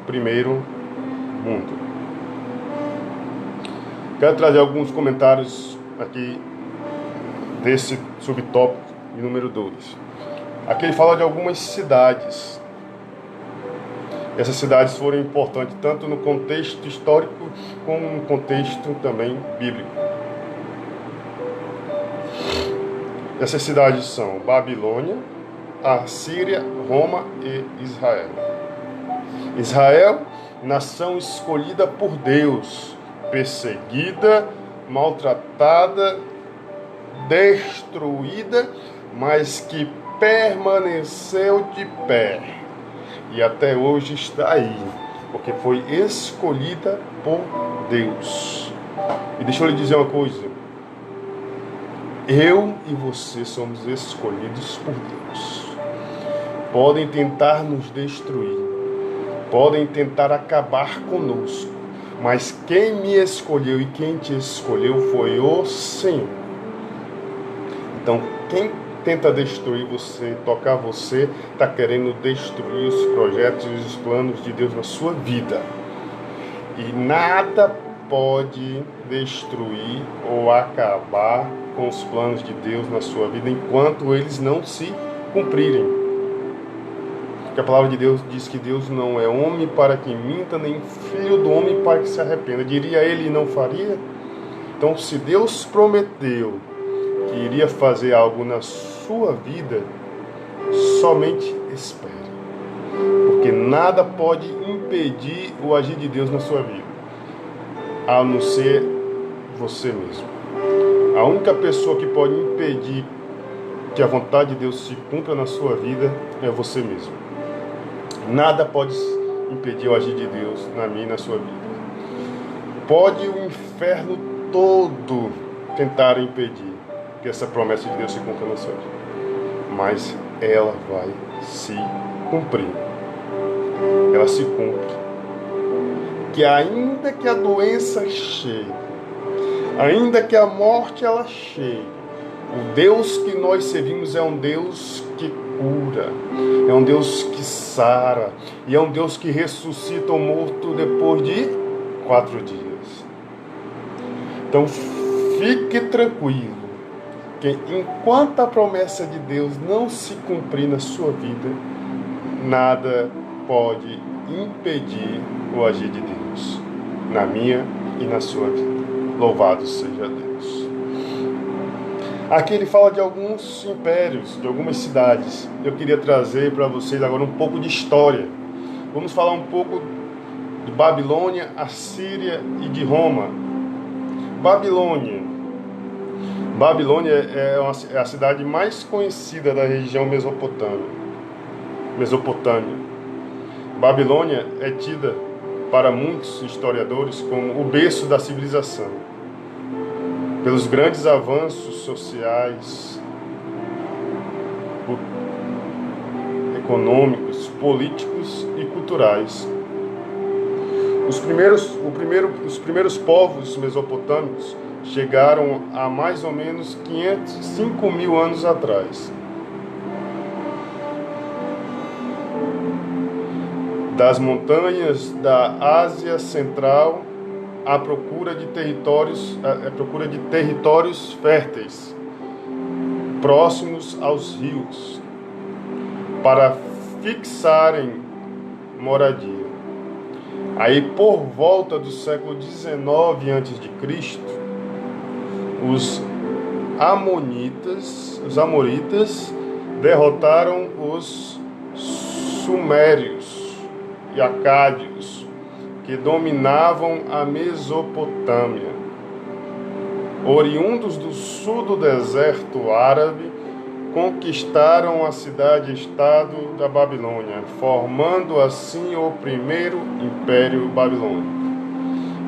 primeiro mundo. Quero trazer alguns comentários aqui desse subtópico de número 2. Aqui ele fala de algumas cidades. Essas cidades foram importantes tanto no contexto histórico como no contexto também bíblico. Essas cidades são Babilônia, Assíria, Roma e Israel. Israel, nação escolhida por Deus, perseguida, maltratada, destruída, mas que permaneceu de pé. E até hoje está aí, porque foi escolhida por Deus. E deixa eu lhe dizer uma coisa: eu e você somos escolhidos por Deus. Podem tentar nos destruir, podem tentar acabar conosco, mas quem me escolheu e quem te escolheu foi o Senhor. Então, quem tenta destruir você, tocar você, está querendo destruir os projetos e os planos de Deus na sua vida. E nada pode destruir ou acabar com os planos de Deus na sua vida enquanto eles não se cumprirem. Porque a palavra de Deus diz que Deus não é homem para que minta, nem filho do homem para que se arrependa. Diria ele e não faria? Então, se Deus prometeu que iria fazer algo na sua vida, somente espere. Porque nada pode impedir o agir de Deus na sua vida, a não ser você mesmo. A única pessoa que pode impedir que a vontade de Deus se cumpra na sua vida é você mesmo. Nada pode impedir o agir de Deus na minha e na sua vida. Pode o inferno todo tentar impedir que essa promessa de Deus se cumpra na sua vida, mas ela vai se cumprir. Ela se cumpre. Que ainda que a doença chegue, ainda que a morte ela chegue, o Deus que nós servimos é um Deus que cura, é um Deus que sara, e é um Deus que ressuscita o morto depois de 4 dias. Então fique tranquilo, que enquanto a promessa de Deus não se cumprir na sua vida, nada pode impedir o agir de Deus na minha e na sua vida. Louvado seja Deus. Aqui ele fala de alguns impérios, de algumas cidades. Eu queria trazer para vocês agora um pouco de história. Vamos falar um pouco de Babilônia, Assíria e de Roma. Babilônia Babilônia é a cidade mais conhecida da região Mesopotâmia. Babilônia é tida para muitos historiadores como o berço da civilização, pelos grandes avanços sociais, econômicos, políticos e culturais. Os primeiros povos mesopotâmicos chegaram a mais ou menos 5 mil anos atrás. Das montanhas da Ásia Central à procura de territórios férteis, próximos aos rios, para fixarem moradia. Aí, por volta do século XIX a.C., os amoritas derrotaram os sumérios e acádios, que dominavam a Mesopotâmia. Oriundos do sul do deserto árabe, conquistaram a cidade-estado da Babilônia, formando assim o primeiro Império Babilônico.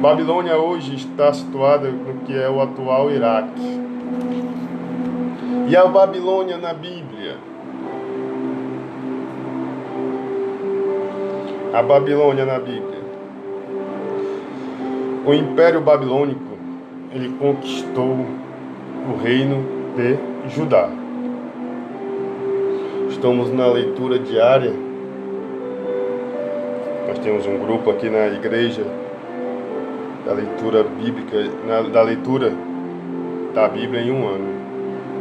Babilônia hoje está situada no que é o atual Iraque. E a Babilônia na Bíblia? A Babilônia na Bíblia. O Império Babilônico, ele conquistou o reino de Judá. Estamos na leitura diária. Nós temos um grupo aqui na igreja da leitura bíblica, da leitura da Bíblia em um ano.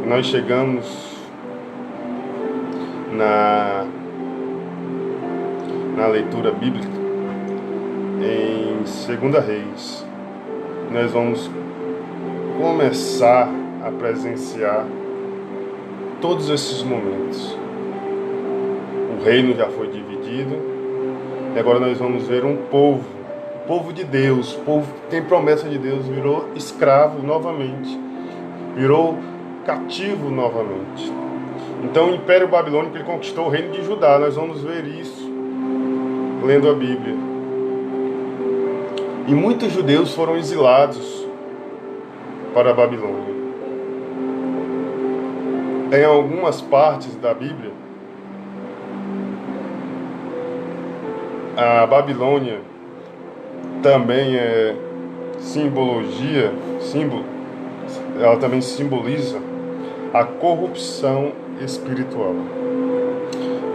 E nós chegamos na leitura bíblica em 2 Reis. Nós vamos começar a presenciar todos esses momentos. O reino já foi dividido e agora nós vamos ver um povo, o povo de Deus, o povo que tem promessa de Deus, virou escravo novamente, virou cativo novamente. Então o Império Babilônico, ele conquistou o reino de Judá. Nós vamos ver isso lendo a Bíblia. E muitos judeus foram exilados para a Babilônia. Em algumas partes da Bíblia, a Babilônia também é ela também simboliza a corrupção espiritual.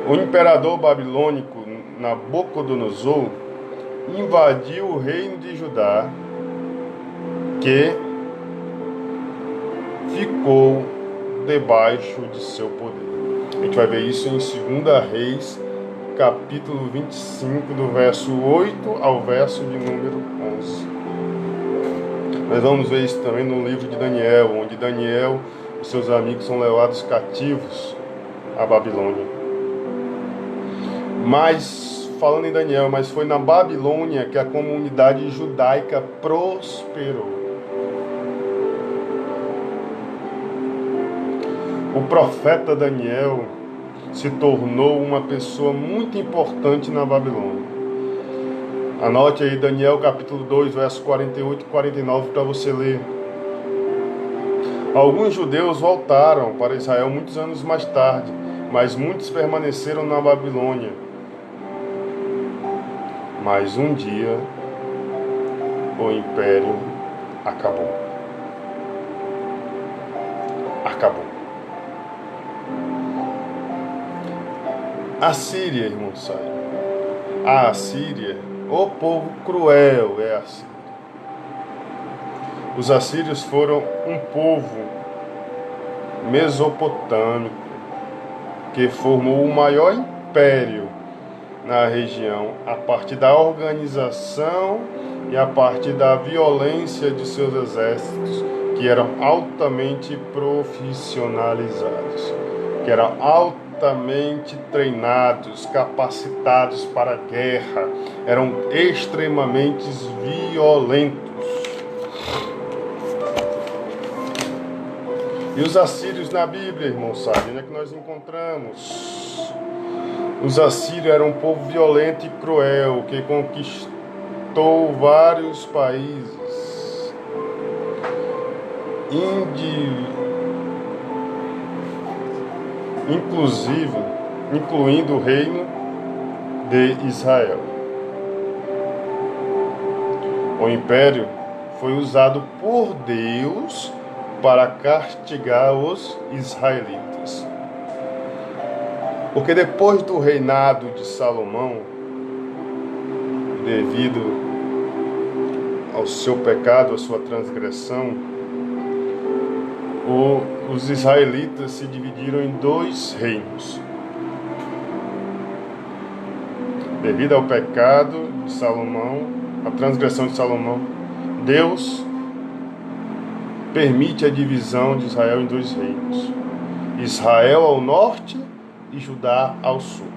O imperador babilônico Nabucodonosor invadiu o reino de Judá, que ficou debaixo de seu poder. A gente vai ver isso em 2 Reis, capítulo 25, do verso 8 ao verso de número 11. Nós vamos ver isso também no livro de Daniel, onde Daniel e seus amigos são levados cativos à Babilônia. Mas, falando em Daniel, mas foi na Babilônia que a comunidade judaica prosperou. O profeta Daniel se tornou uma pessoa muito importante na Babilônia. Anote aí Daniel capítulo 2, verso 48 e 49 para você ler. Alguns judeus voltaram para Israel muitos anos mais tarde, mas muitos permaneceram na Babilônia. Mas um dia o império acabou. Acabou. A Síria, irmão Saio. A Síria, o povo cruel é a Síria. Os assírios foram um povo mesopotâmico que formou o maior império na região a partir da organização e a partir da violência de seus exércitos, que eram altamente profissionalizados, que eram altamente treinados, capacitados para a guerra, eram extremamente violentos. E os assírios na Bíblia, irmãos, sabem onde é que nós encontramos? Os assírios eram um povo violento e cruel que conquistou vários países, incluindo o reino de Israel. O império foi usado por Deus para castigar os israelitas. Porque depois do reinado de Salomão, devido ao seu pecado, à sua transgressão, os israelitas se dividiram em 2 reinos. Devido ao pecado de Salomão, a transgressão de Salomão, Deus permite a divisão de Israel em 2 reinos. Israel ao norte e Judá ao sul.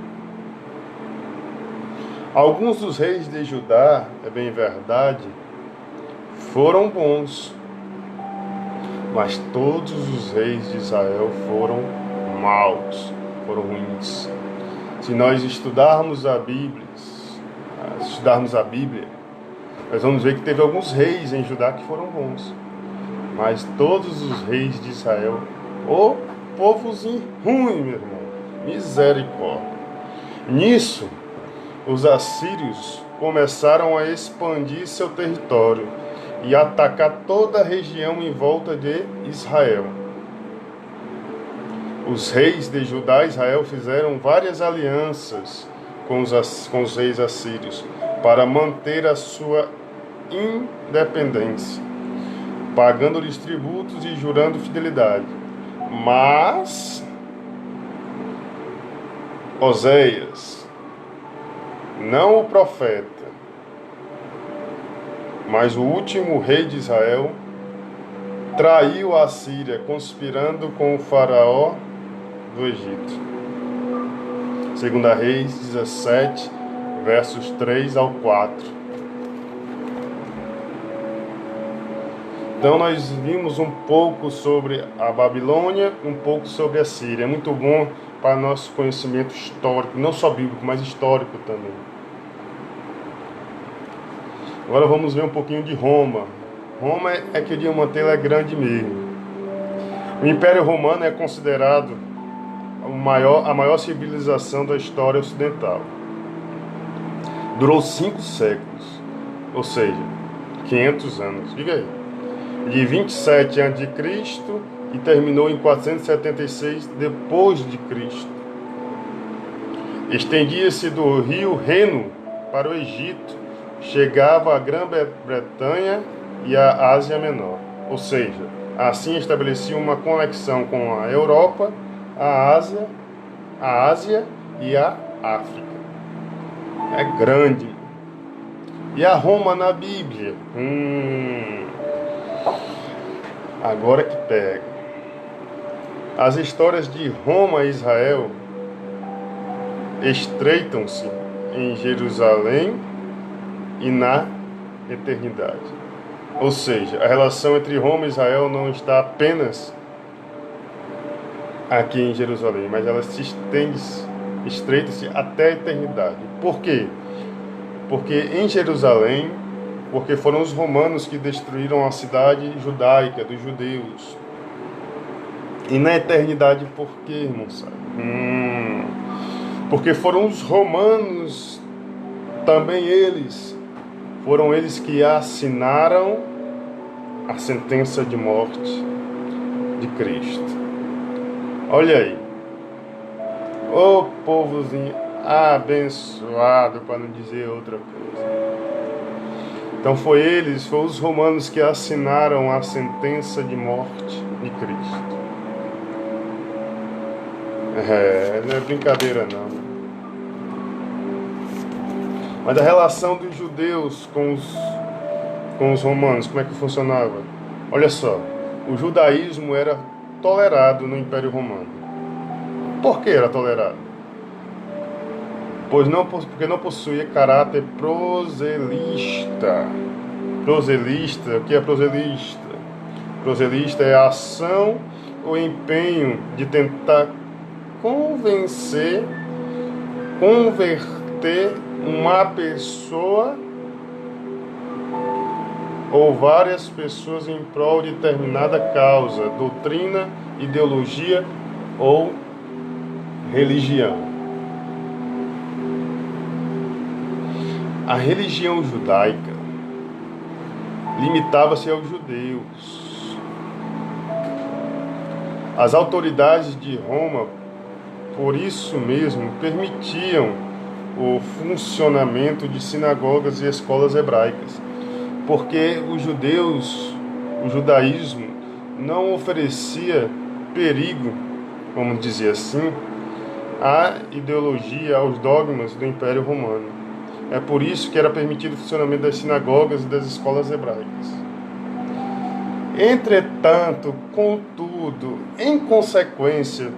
Alguns dos reis de Judá, é bem verdade, foram bons, mas todos os reis de Israel foram maus, foram ruins. Se nós estudarmos a Bíblia, nós vamos ver que teve alguns reis em Judá que foram bons, mas todos os reis de Israel, ô povozinho ruim, meu irmão, misericórdia. Nisso, os assírios começaram a expandir seu território e atacar toda a região em volta de Israel. Os reis de Judá e Israel fizeram várias alianças com os reis assírios para manter a sua independência, pagando-lhes tributos e jurando fidelidade. Mas Oséias, não o profeta, mas o último rei de Israel, traiu a Síria, conspirando com o faraó do Egito. 2 Reis 17, versos 3 ao 4. Então nós vimos um pouco sobre a Babilônia, um pouco sobre a Síria. É muito bom para nosso conhecimento histórico, não só bíblico, mas histórico também. Agora vamos ver um pouquinho de Roma. Roma é que o Diamantino é grande mesmo. O Império Romano é considerado a maior civilização da história ocidental. Durou 5 séculos, ou seja, 500 anos. Diga aí. De 27 a.C. e terminou em 476 depois de Cristo. Estendia-se do rio Reno para o Egito, chegava à Grã-Bretanha e à Ásia Menor. Ou seja, assim estabelecia uma conexão com a Europa, a Ásia e a África. É grande. E a Roma na Bíblia? Agora que pega. As histórias de Roma e Israel estreitam-se em Jerusalém e na eternidade. Ou seja, a relação entre Roma e Israel não está apenas aqui em Jerusalém, mas ela se estreita-se até a eternidade. Por quê? Porque em Jerusalém, porque foram os romanos que destruíram a cidade judaica dos judeus. E na eternidade, por quê, irmãos? Porque foram os romanos, também foram eles que assinaram a sentença de morte de Cristo. Olha aí. Ô povozinho abençoado, para não dizer outra coisa. Então foram os romanos que assinaram a sentença de morte de Cristo. Não é brincadeira não. Mas a relação dos judeus com os romanos, como é que funcionava? Olha só, o judaísmo era tolerado no Império Romano. Por que era tolerado? Porque não possuía caráter proselista. Proselista, o que é proselista? Proselista é a ação o empenho de tentar converter uma pessoa ou várias pessoas em prol de determinada causa, doutrina, ideologia ou religião. A religião judaica limitava-se aos judeus. As autoridades de Roma, por isso mesmo, permitiam o funcionamento de sinagogas e escolas hebraicas, porque o judaísmo não oferecia perigo, vamos dizer assim, à ideologia, aos dogmas do Império Romano. É por isso que era permitido o funcionamento das sinagogas e das escolas hebraicas. Entretanto, contudo, em consequência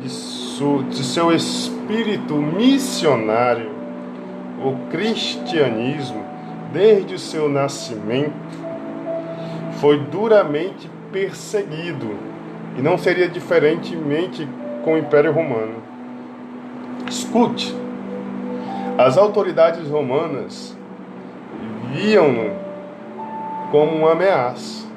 de seu espírito missionário, o cristianismo, desde o seu nascimento, foi duramente perseguido, e não seria diferentemente com o Império Romano. Escute, as autoridades romanas viam-no como uma ameaça.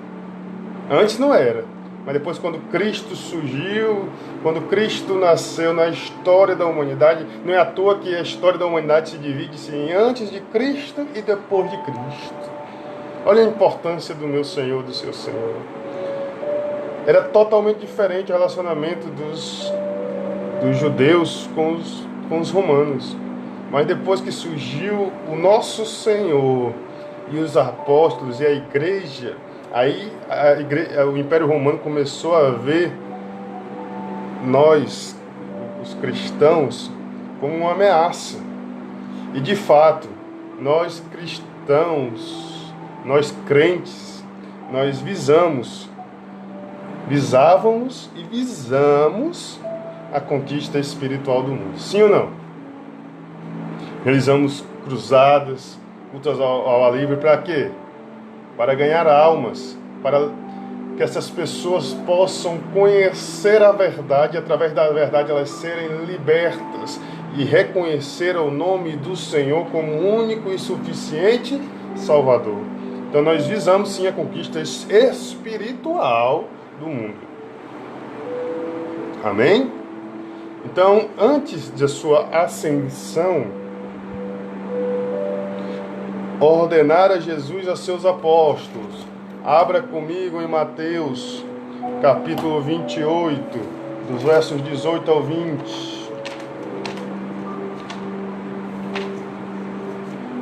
Antes não era, mas depois, quando Cristo surgiu, quando Cristo nasceu na história da humanidade, não é à toa que a história da humanidade se divide em antes de Cristo e depois de Cristo. Olha a importância do meu Senhor, do seu Senhor. Era totalmente diferente o relacionamento dos judeus com os romanos. Mas depois que surgiu o nosso Senhor e os apóstolos e a igreja, aí o Império Romano começou a ver nós, os cristãos, como uma ameaça. E de fato, nós cristãos, nós crentes, nós visávamos e visamos a conquista espiritual do mundo. Sim ou não? Realizamos cruzadas, lutas ao ar livre, para quê? Para ganhar almas, para que essas pessoas possam conhecer a verdade, e através da verdade elas serem libertas e reconhecer o nome do Senhor como único e suficiente Salvador. Então nós visamos sim a conquista espiritual do mundo. Amém? Então, antes de sua ascensão, ordenara Jesus a seus apóstolos. Abra comigo em Mateus, capítulo 28, dos versos 18 ao 20.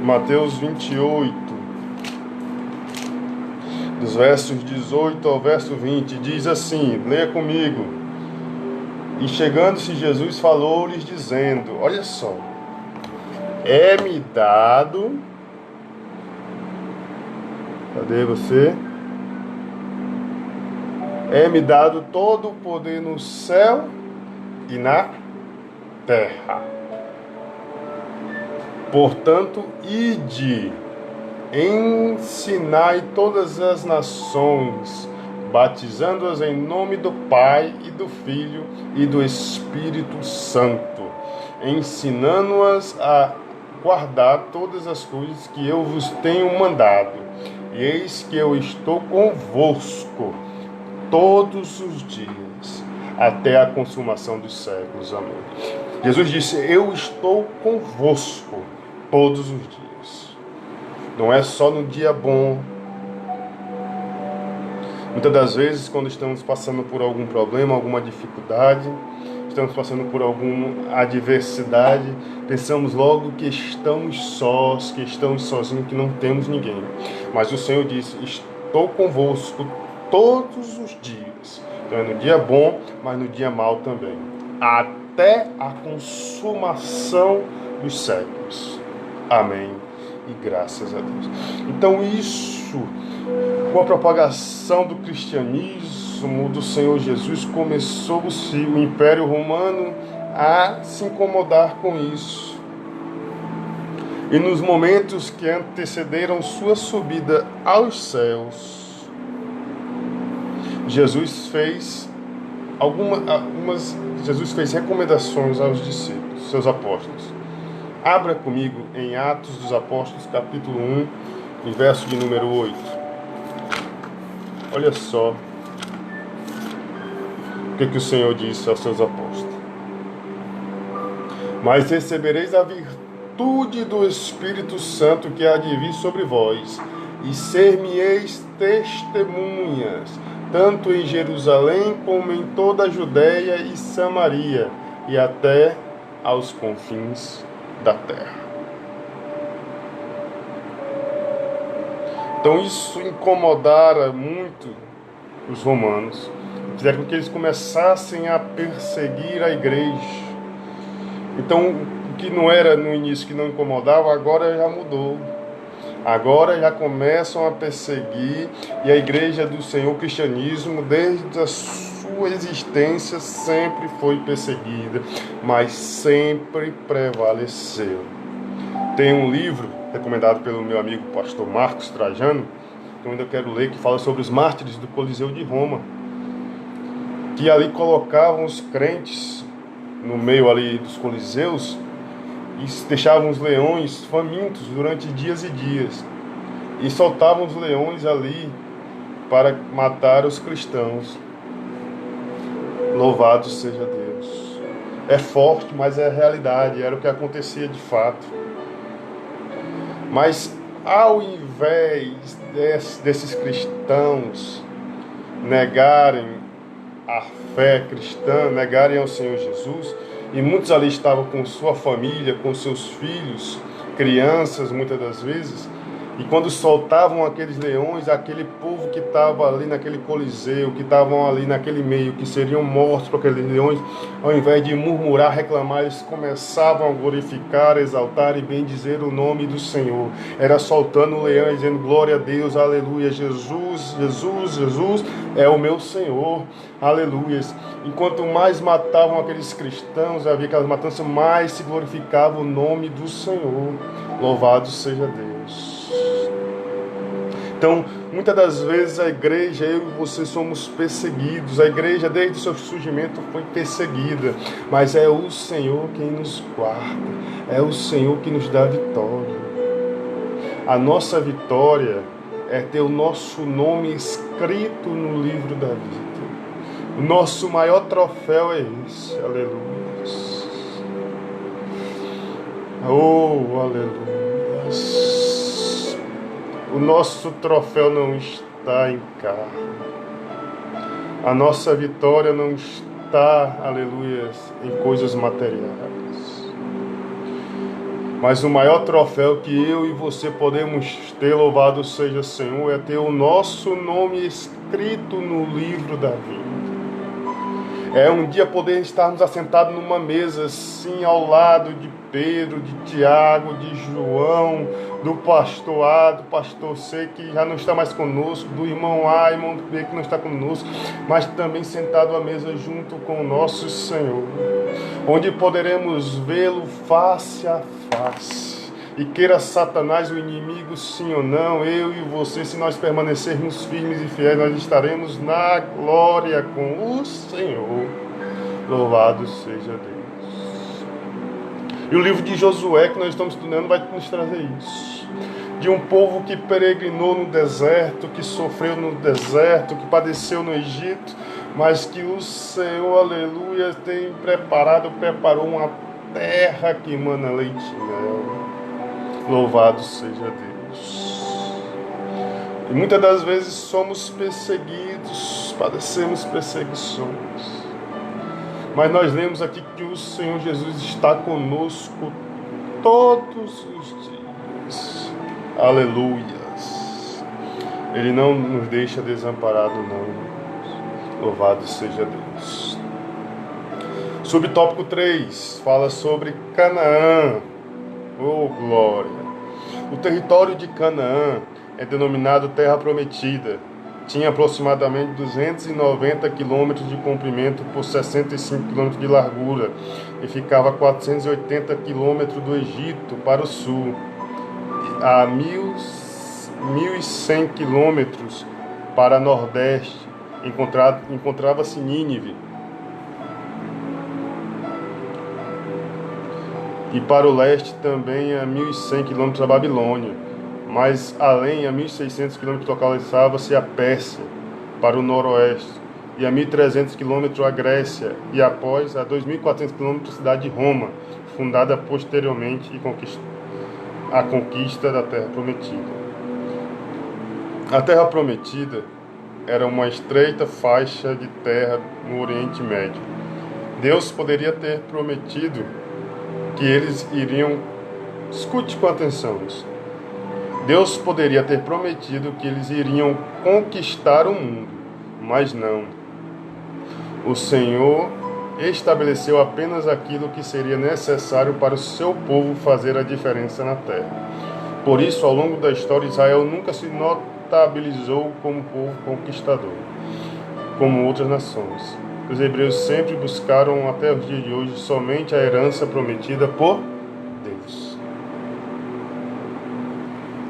Mateus 28, dos versos 18 ao verso 20, diz assim, leia comigo. E chegando-se Jesus falou-lhes dizendo, olha só, é-me dado... Cadê você? É-me dado todo o poder no céu e na terra. Portanto, ide, ensinai todas as nações, batizando-as em nome do Pai e do Filho e do Espírito Santo, ensinando-as a guardar todas as coisas que eu vos tenho mandado. E eis que eu estou convosco todos os dias, até a consumação dos séculos. Amém. Jesus disse, eu estou convosco todos os dias. Não é só no dia bom. Muitas das vezes, quando estamos passando por algum problema, alguma dificuldade, estamos passando por alguma adversidade, pensamos logo que estamos sós, que estamos sozinhos, que não temos ninguém. Mas o Senhor disse, estou convosco todos os dias. Então é no dia bom, mas no dia mau também. Até a consumação dos séculos. Amém. E graças a Deus. Então isso, com a propagação do cristianismo do Senhor Jesus, começou-se o Império Romano a se incomodar com isso. E nos momentos que antecederam sua subida aos céus, Jesus fez Jesus fez recomendações aos discípulos, seus apóstolos. Abra comigo em Atos dos Apóstolos, capítulo 1, em verso de número 8. Olha só o que o Senhor disse aos seus apóstolos. Mas recebereis a virtude do Espírito Santo que há de vir sobre vós, e ser-me-eis testemunhas, tanto em Jerusalém como em toda a Judéia e Samaria, e até aos confins da terra. Então isso incomodara muito os romanos, fizeram com que eles começassem a perseguir a igreja. Então o que não era no início que não incomodava, agora já mudou. Agora já começam a perseguir, e a igreja do Senhor, o cristianismo, desde a sua existência sempre foi perseguida, mas sempre prevaleceu. Tem um livro recomendado pelo meu amigo pastor Marcos Trajano, que eu ainda quero ler, que fala sobre os mártires do Coliseu de Roma, que ali colocavam os crentes no meio ali dos coliseus e deixavam os leões famintos durante dias e dias, e soltavam os leões ali para matar os cristãos. Louvado seja Deus. É forte, mas é a realidade, era o que acontecia de fato. Mas ao invés desses cristãos negarem a fé cristã, negarem ao Senhor Jesus, e muitos ali estavam com sua família, com seus filhos, crianças muitas das vezes, e quando soltavam aqueles leões, aquele povo que estava ali naquele coliseu, que estavam ali naquele meio, que seriam mortos por aqueles leões, ao invés de murmurar, reclamar, eles começavam a glorificar, exaltar e bendizer o nome do Senhor. Era soltando o leão e dizendo: glória a Deus, aleluia, Jesus, Jesus, Jesus é o meu Senhor, aleluia. Enquanto mais matavam aqueles cristãos, havia aquelas matanças, mais se glorificava o nome do Senhor. Louvado seja Deus. Então, muitas das vezes a igreja, eu e você somos perseguidos. A igreja, desde o seu surgimento, foi perseguida. Mas é o Senhor quem nos guarda. É o Senhor que nos dá vitória. A nossa vitória é ter o nosso nome escrito no livro da vida. O nosso maior troféu é esse. Aleluia. Oh, aleluia. O nosso troféu não está em carne. A nossa vitória não está, aleluia, em coisas materiais. Mas o maior troféu que eu e você podemos ter, louvado seja o Senhor, é ter o nosso nome escrito no livro da vida. É um dia poder estarmos assentados numa mesa assim, ao lado de Pedro, de Tiago, de João, do pastor A, do pastor C, que já não está mais conosco, do irmão A, irmão B, que não está conosco, mas também sentado à mesa junto com o nosso Senhor, onde poderemos vê-lo face a face. E queira Satanás, o inimigo, sim ou não, eu e você, se nós permanecermos firmes e fiéis, nós estaremos na glória com o Senhor. Louvado seja Deus. E o livro de Josué, que nós estamos estudando, vai nos trazer isso. De um povo que peregrinou no deserto, que sofreu no deserto, que padeceu no Egito, mas que o Senhor, aleluia, preparou uma terra que emana leite e mel. Louvado seja Deus. E muitas das vezes somos perseguidos, padecemos perseguições. Mas nós lemos aqui que o Senhor Jesus está conosco todos os dias. Aleluias. Ele não nos deixa desamparado, não. Louvado seja Deus. Subtópico 3 fala sobre Canaã. Oh, glória! O território de Canaã é denominado Terra Prometida. Tinha aproximadamente 290 quilômetros de comprimento por 65 quilômetros de largura e ficava a 480 quilômetros do Egito para o sul, a 1.100 quilômetros para nordeste. Encontrava-se Nínive, E para o leste também a 1.100 quilômetros a Babilônia, mas além a 1.600 quilômetros localizava-se a Pérsia, para o noroeste, e a 1.300 quilômetros a Grécia, e após a 2.400 quilômetros a cidade de Roma, fundada posteriormente a conquista da Terra Prometida. A Terra Prometida era uma estreita faixa de terra no Oriente Médio. Deus poderia ter prometido que eles iriam... Escute com atenção isso. Deus poderia ter prometido que eles iriam conquistar o mundo, mas não. O Senhor estabeleceu apenas aquilo que seria necessário para o seu povo fazer a diferença na terra. Por isso, ao longo da história, Israel nunca se notabilizou como povo conquistador, como outras nações. Os hebreus sempre buscaram, até os dias de hoje, somente a herança prometida por Deus.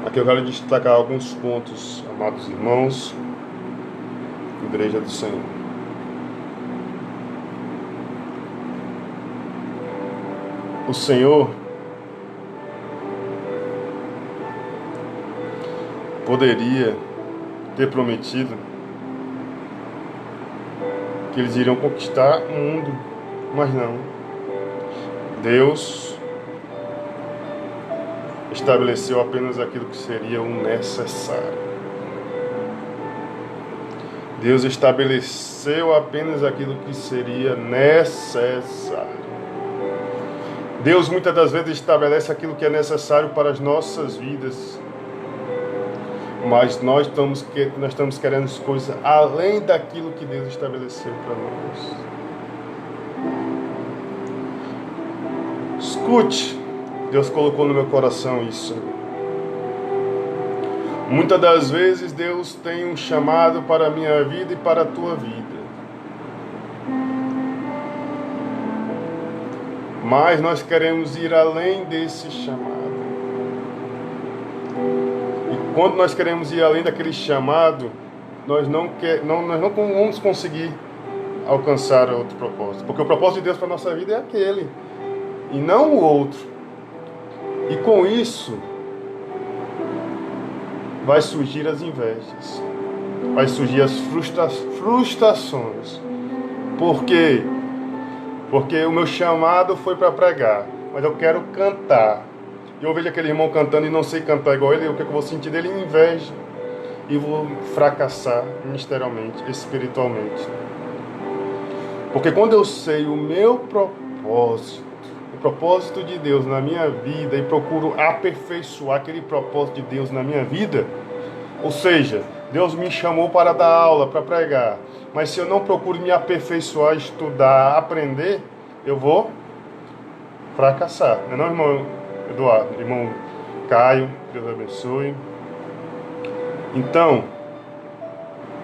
Aqui eu quero destacar alguns pontos, amados irmãos, Igreja do Senhor. O Senhor poderia ter prometido que eles iriam conquistar o mundo, mas não. Deus estabeleceu apenas aquilo que seria o necessário. Deus estabeleceu apenas aquilo que seria necessário. Deus muitas das vezes estabelece aquilo que é necessário para as nossas vidas, mas nós estamos querendo coisas além daquilo que Deus estabeleceu para nós. Escute, Deus colocou no meu coração isso. Muitas das vezes Deus tem um chamado para a minha vida e para a tua vida. Mas nós queremos ir além desse chamado. E quando nós queremos ir além daquele chamado, nós não vamos conseguir alcançar outro propósito. Porque o propósito de Deus para a nossa vida é aquele, e não o outro. E com isso, vai surgir as invejas, vai surgir as frustrações. Por quê? Porque o meu chamado foi para pregar, mas eu quero cantar. E eu vejo aquele irmão cantando e não sei cantar igual ele, o que eu vou sentir dele? Inveja. E vou fracassar ministerialmente, espiritualmente. Porque quando eu sei o meu propósito, o propósito de Deus na minha vida, e procuro aperfeiçoar aquele propósito de Deus na minha vida, ou seja, Deus me chamou para dar aula, para pregar, mas se eu não procuro me aperfeiçoar, estudar, aprender, eu vou fracassar. Não é não, irmão Eduardo? Irmão Caio, Deus abençoe. Então,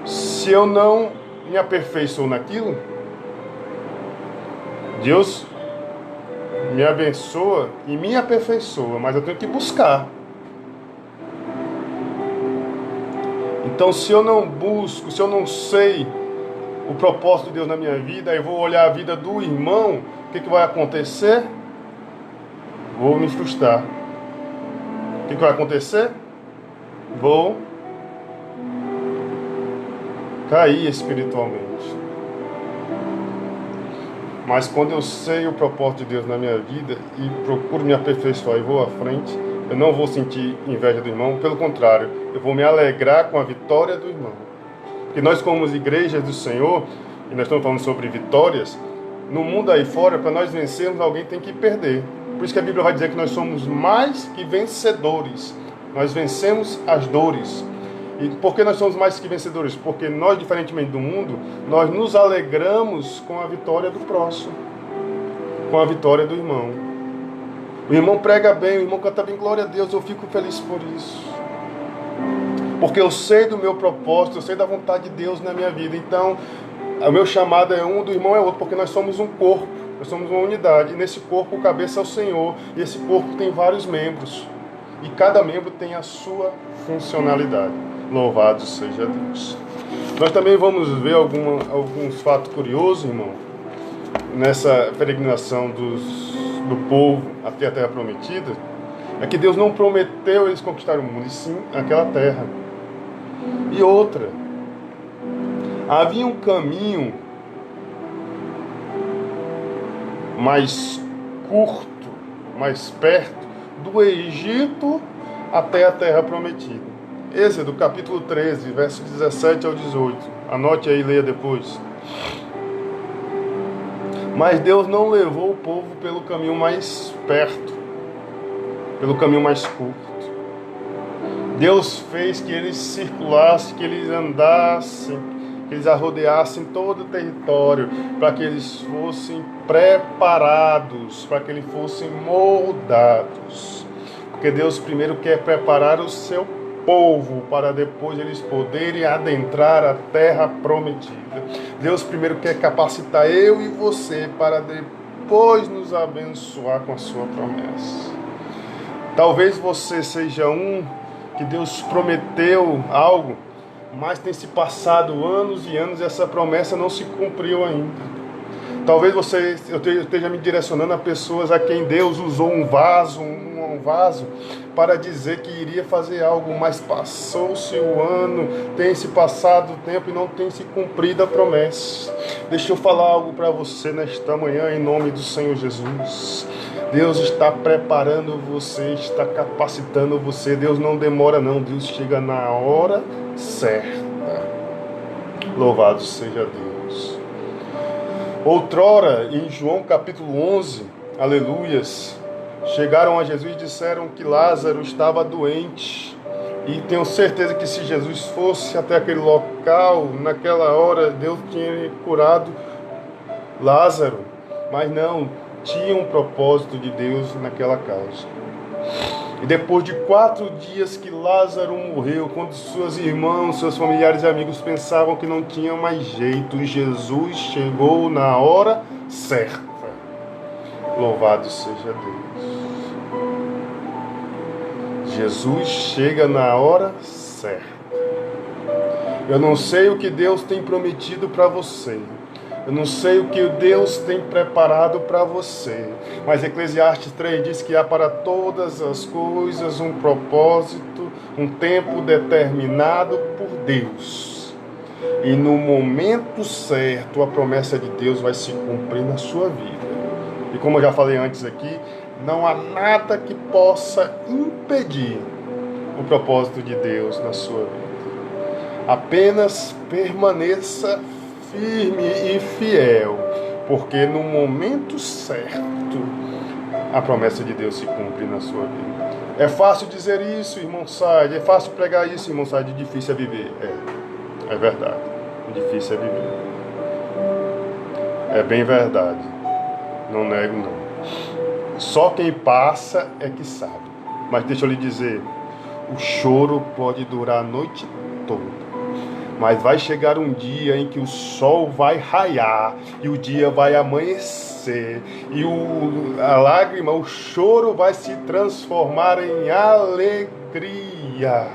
se eu não me aperfeiçoo naquilo, Deus me abençoa e me aperfeiçoa, mas eu tenho que buscar. Então, se eu não busco, se eu não sei o propósito de Deus na minha vida, eu vou olhar a vida do irmão, o que vai acontecer? Vou me frustrar. O que vai acontecer? Vou cair espiritualmente. Mas quando eu sei o propósito de Deus na minha vida e procuro me aperfeiçoar e vou à frente, eu não vou sentir inveja do irmão, pelo contrário, eu vou me alegrar com a vitória do irmão. Porque nós, como igrejas do Senhor, e nós estamos falando sobre vitórias, no mundo aí fora, para nós vencermos, alguém tem que perder. Por isso que a Bíblia vai dizer que nós somos mais que vencedores. Nós vencemos as dores. E por que nós somos mais que vencedores? Porque nós, diferentemente do mundo, nós nos alegramos com a vitória do próximo, com a vitória do irmão. O irmão prega bem, o irmão canta bem, glória a Deus, eu fico feliz por isso. Porque eu sei do meu propósito, eu sei da vontade de Deus na minha vida. Então, o meu chamado é um, do irmão é outro, porque nós somos um corpo, nós somos uma unidade. E nesse corpo, o cabeça é o Senhor, e esse corpo tem vários membros. E cada membro tem a sua funcionalidade. Louvado seja Deus. Nós também vamos ver alguns fatos curiosos, irmão, nessa peregrinação do povo até a terra prometida, é que Deus não prometeu eles conquistarem o mundo, e sim aquela terra. E outra, havia um caminho mais curto, mais perto, do Egito até a terra prometida. Êxodo capítulo 13, versos 17 ao 18. Anote aí e leia depois. Mas Deus não levou o povo pelo caminho mais perto, pelo caminho mais curto. Deus fez que eles circulassem, que eles andassem, que eles arrodeassem todo o território, para que eles fossem preparados, para que eles fossem moldados. Porque Deus primeiro quer preparar o seu povo, para depois eles poderem adentrar a terra prometida. Deus primeiro quer capacitar eu e você, para depois nos abençoar com a sua promessa. Talvez você seja um que Deus prometeu algo, mas tem se passado anos e anos e essa promessa não se cumpriu ainda. Talvez eu esteja me direcionando a pessoas a quem Deus usou um vaso para dizer que iria fazer algo, mas passou-se o ano, tem se passado o tempo e não tem se cumprido a promessa. Deixa eu falar algo para você nesta manhã em nome do Senhor Jesus. Deus está preparando você, está capacitando você. Deus não demora não, Deus chega na hora certa. Louvado seja Deus. Outrora, em João capítulo 11, aleluias, chegaram a Jesus e disseram que Lázaro estava doente. E tenho certeza que se Jesus fosse até aquele local, naquela hora, Deus tinha curado Lázaro. Mas não, tinha um propósito de Deus naquela causa. E depois de 4 dias que Lázaro morreu, quando seus irmãos, seus familiares e amigos pensavam que não tinha mais jeito, Jesus chegou na hora certa. Louvado seja Deus. Jesus chega na hora certa. Eu não sei o que Deus tem prometido para você. Eu não sei o que Deus tem preparado para você, mas Eclesiastes 3 diz que há para todas as coisas um propósito, um tempo determinado por Deus. E no momento certo, a promessa de Deus vai se cumprir na sua vida. E como eu já falei antes aqui, não há nada que possa impedir o propósito de Deus na sua vida. Apenas permaneça firme e fiel, porque no momento certo a promessa de Deus se cumpre na sua vida. É fácil dizer isso, irmão Said, é fácil pregar isso, irmão Said, difícil é viver. É verdade, difícil é viver. É bem verdade, não nego não. Só quem passa é que sabe. Mas deixa eu lhe dizer, o choro pode durar a noite toda. Mas vai chegar um dia em que o sol vai raiar e o dia vai amanhecer e a lágrima, o choro vai se transformar em alegria.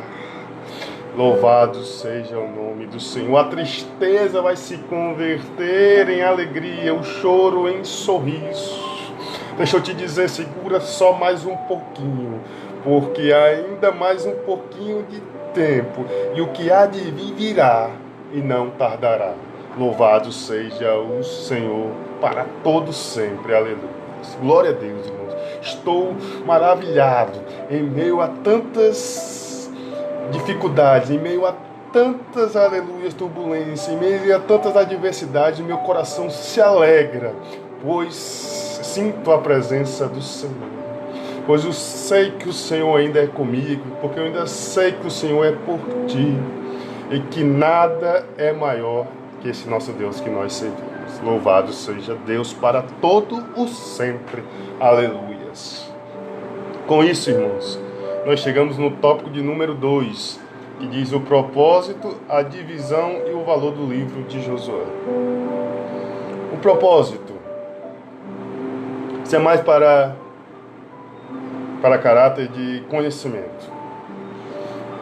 Louvado seja o nome do Senhor. A tristeza vai se converter em alegria, o choro em sorriso. Deixa eu te dizer, segura só mais um pouquinho, porque ainda mais um pouquinho de tempo, e o que há de vir virá, e não tardará. Louvado seja o Senhor para todos sempre. Aleluia. Glória a Deus, irmãos. Estou maravilhado em meio a tantas dificuldades, em meio a tantas, aleluias, turbulências, em meio a tantas adversidades, meu coração se alegra, pois sinto a presença do Senhor. Pois eu sei que o Senhor ainda é comigo, porque eu ainda sei que o Senhor é por ti, e que nada é maior que esse nosso Deus que nós servimos. Louvado seja Deus para todo o sempre. Aleluias. Com isso, irmãos, nós chegamos no tópico de número 2, que diz o propósito, a divisão e o valor do livro de Josué. O propósito, isso é mais para caráter de conhecimento.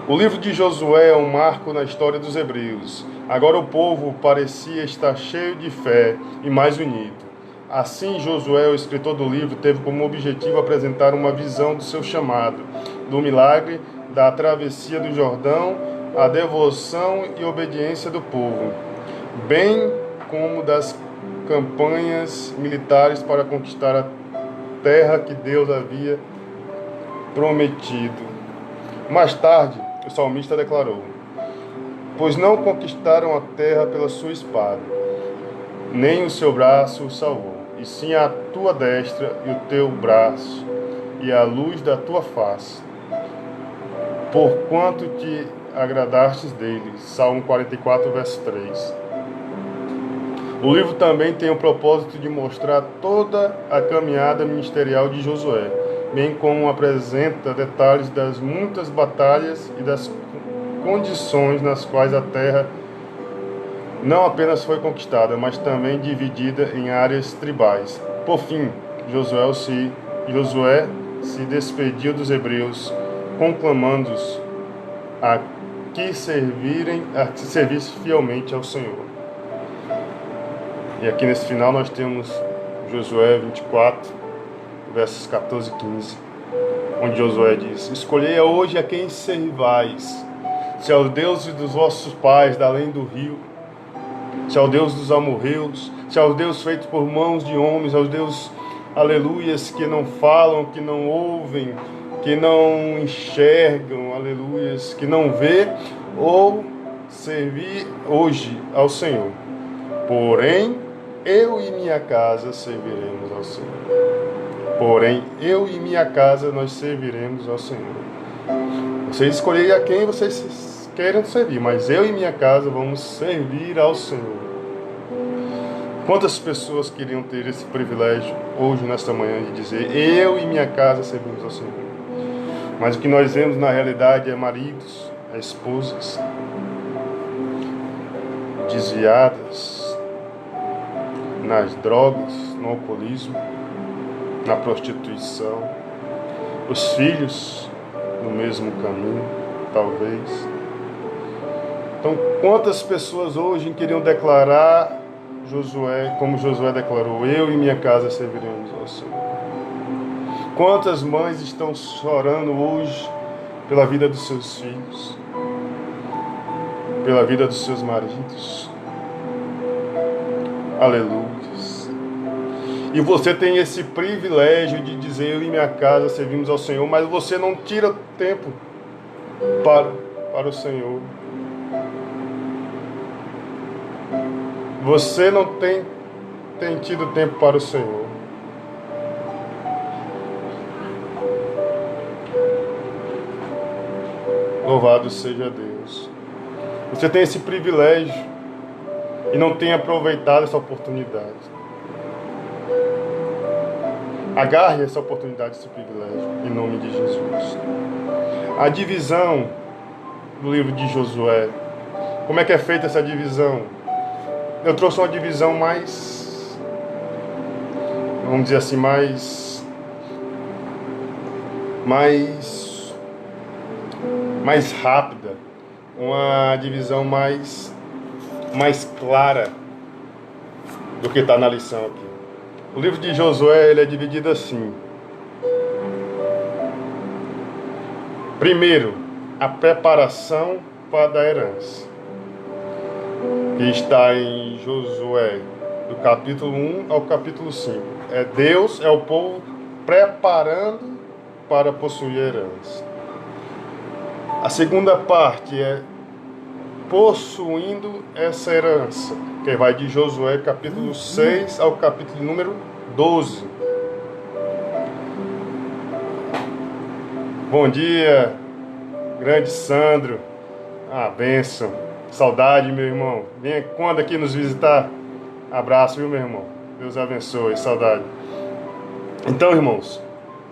O livro de Josué é um marco na história dos hebreus. Agora o povo parecia estar cheio de fé e mais unido. Assim, Josué, o escritor do livro, teve como objetivo apresentar uma visão do seu chamado, do milagre, da travessia do Jordão, a devoção e obediência do povo, bem como das campanhas militares para conquistar a terra que Deus havia prometido. Mais tarde, o salmista declarou: pois não conquistaram a terra pela sua espada, nem o seu braço o salvou, e sim a tua destra e o teu braço, e a luz da tua face, porquanto te agradastes deles. Salmo 44, verso 3. O livro também tem o propósito de mostrar toda a caminhada ministerial de Josué, bem como apresenta detalhes das muitas batalhas e das condições nas quais a terra não apenas foi conquistada, mas também dividida em áreas tribais. Por fim, Josué se despediu dos hebreus, conclamando-os a que servissem fielmente ao Senhor. E aqui nesse final nós temos Josué 24, versos 14 e 15, onde Josué diz: escolhei hoje a quem servais, se ao Deus dos vossos pais, da além do rio, se ao Deus dos amorreus, se ao Deus feito por mãos de homens, aos Deus, aleluias, que não falam, que não ouvem, que não enxergam, aleluias, que não vê, ou servir hoje ao Senhor. Porém, eu e minha casa serviremos ao Senhor. Porém, eu e minha casa nós serviremos ao Senhor. Vocês escolherem a quem vocês queiram servir, mas eu e minha casa vamos servir ao Senhor. Quantas pessoas queriam ter esse privilégio hoje, nesta manhã, de dizer: eu e minha casa servimos ao Senhor? Mas o que nós vemos na realidade é maridos, é esposas desviadas nas drogas, no alcoolismo, na prostituição, os filhos no mesmo caminho, talvez. Então, quantas pessoas hoje queriam declarar Josué, como Josué declarou: eu e minha casa serviremos ao Senhor? Quantas mães estão chorando hoje pela vida dos seus filhos, pela vida dos seus maridos? Aleluia. E você tem esse privilégio de dizer: eu e minha casa servimos ao Senhor, mas você não tira tempo para o Senhor. Você não tem tido tempo para o Senhor. Louvado seja Deus. Você tem esse privilégio e não tem aproveitado essa oportunidade. Agarre essa oportunidade, esse privilégio, em nome de Jesus. A divisão do livro de Josué. Como é que é feita essa divisão? Eu trouxe uma divisão mais, vamos dizer assim, mais rápida, uma divisão mais clara do que está na lição aqui. O livro de Josué, ele é dividido assim. Primeiro, a preparação para a herança, que está em Josué, do capítulo 1 ao capítulo 5. Deus, é o povo preparando para possuir a herança. A segunda parte é possuindo essa herança, que vai de Josué capítulo 6 ao capítulo número 12. Bom dia, grande Sandro. Bênção. Saudade, meu irmão. Venha quando aqui nos visitar. Abraço, viu, meu irmão? Deus abençoe. Saudade. Então, irmãos,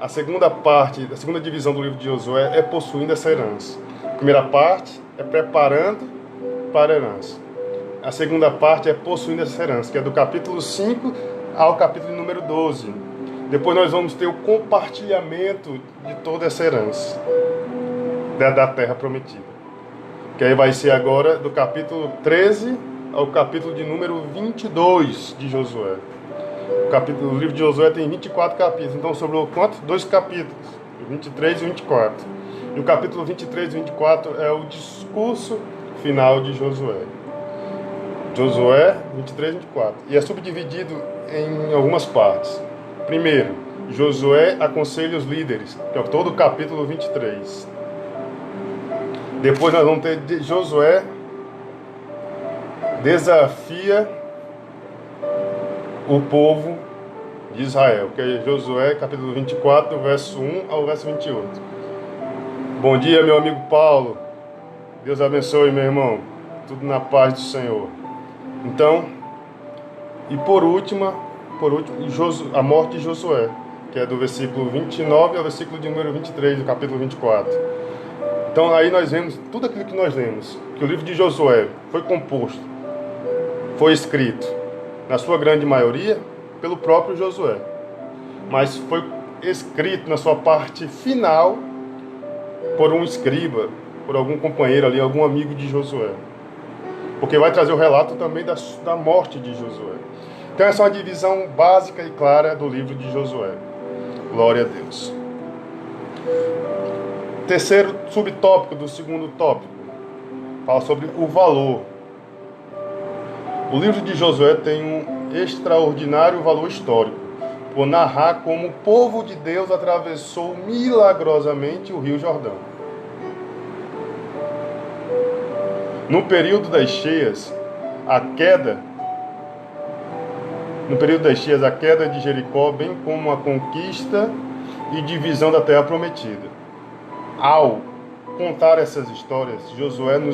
a segunda parte, a segunda divisão do livro de Josué é possuindo essa herança. A primeira parte é preparando para a herança. A segunda parte é possuindo essa herança, que é do capítulo 5 ao capítulo número 12. Depois nós vamos ter o compartilhamento de toda essa herança da terra prometida, que aí vai ser agora do capítulo 13 ao capítulo de número 22 de Josué. O livro de Josué tem 24 capítulos, então sobrou quanto? 2 capítulos, 23 e 24. E o capítulo 23 e 24 é o discurso final de Josué. Josué 23 e 24. E é subdividido em algumas partes. Primeiro, Josué aconselha os líderes, que é todo o capítulo 23. Depois nós vamos ter Josué desafia o povo de Israel, que é Josué capítulo 24, do verso 1 ao verso 28. Bom dia, meu amigo Paulo. Deus abençoe, meu irmão. Tudo na paz do Senhor. Então, e por último, a morte de Josué, que é do versículo 29 ao versículo de número 23 do capítulo 24. Então aí nós vemos tudo aquilo que nós lemos, que o livro de Josué foi composto, foi escrito, na sua grande maioria, pelo próprio Josué. Mas foi escrito na sua parte final por um escriba, por algum companheiro ali, algum amigo de Josué. Porque vai trazer o relato também da morte de Josué. Então essa é uma divisão básica e clara do livro de Josué. Glória a Deus. Terceiro subtópico do segundo tópico fala sobre o valor. O livro de Josué tem um extraordinário valor histórico, por narrar como o povo de Deus atravessou milagrosamente o Rio Jordão. No período das cheias, a queda de Jericó, bem como a conquista e divisão da terra prometida. Ao contar essas histórias, Josué não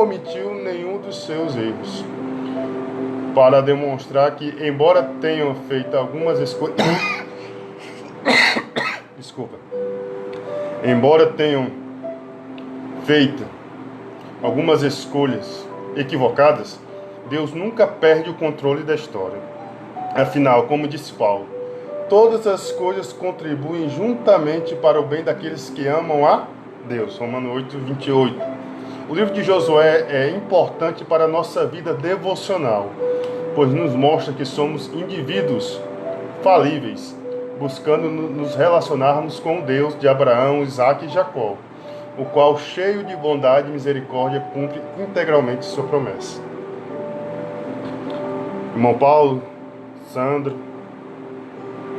omitiu nenhum dos seus erros, para demonstrar que, embora tenham feito algumas escolhas, embora tenham feito algumas escolhas equivocadas, Deus nunca perde o controle da história. Afinal, como disse Paulo, todas as coisas contribuem juntamente para o bem daqueles que amam a Deus. Romanos 8, 28. O livro de Josué é importante para a nossa vida devocional, pois nos mostra que somos indivíduos falíveis, buscando nos relacionarmos com o Deus de Abraão, Isaque e Jacó, o qual, cheio de bondade e misericórdia, cumpre integralmente sua promessa. Irmão Paulo, Sandro,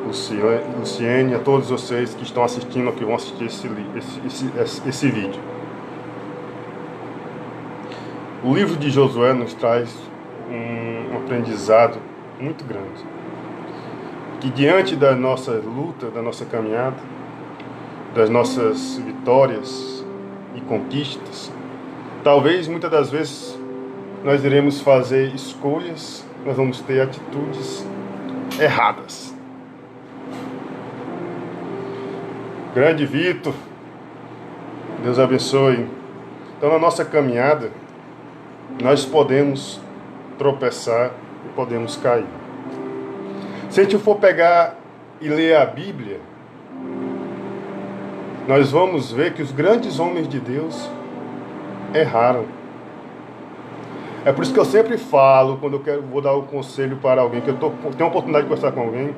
Luciene, a todos vocês que estão assistindo, que vão assistir esse vídeo. O livro de Josué nos traz um aprendizado muito grande. Que diante da nossa luta, da nossa caminhada, das nossas vitórias e conquistas, talvez muitas das vezes nós iremos fazer escolhas, nós vamos ter atitudes erradas. Grande Vitor, Deus abençoe. Então, na nossa caminhada, nós podemos tropeçar e podemos cair. Se a gente for pegar e ler a Bíblia, nós vamos ver que os grandes homens de Deus erraram. É por isso que eu sempre falo, quando vou dar um conselho para alguém, que eu tenho a oportunidade de conversar com alguém,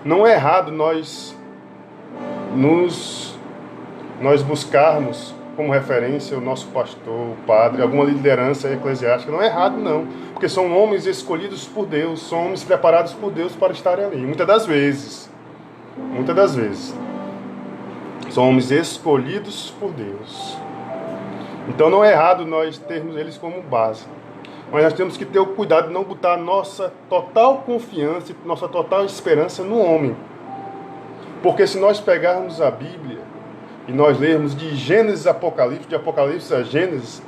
não é errado nós buscarmos como referência o nosso pastor, o padre, alguma liderança eclesiástica. Não é errado, não. Porque são homens escolhidos por Deus, são homens preparados por Deus para estarem ali. Muitas das vezes. São homens escolhidos por Deus. Então não é errado nós termos eles como base. Mas nós temos que ter o cuidado de não botar nossa total confiança e nossa total esperança no homem. Porque se nós pegarmos a Bíblia e nós lermos de Gênesis a Apocalipse, de Apocalipse a Gênesis,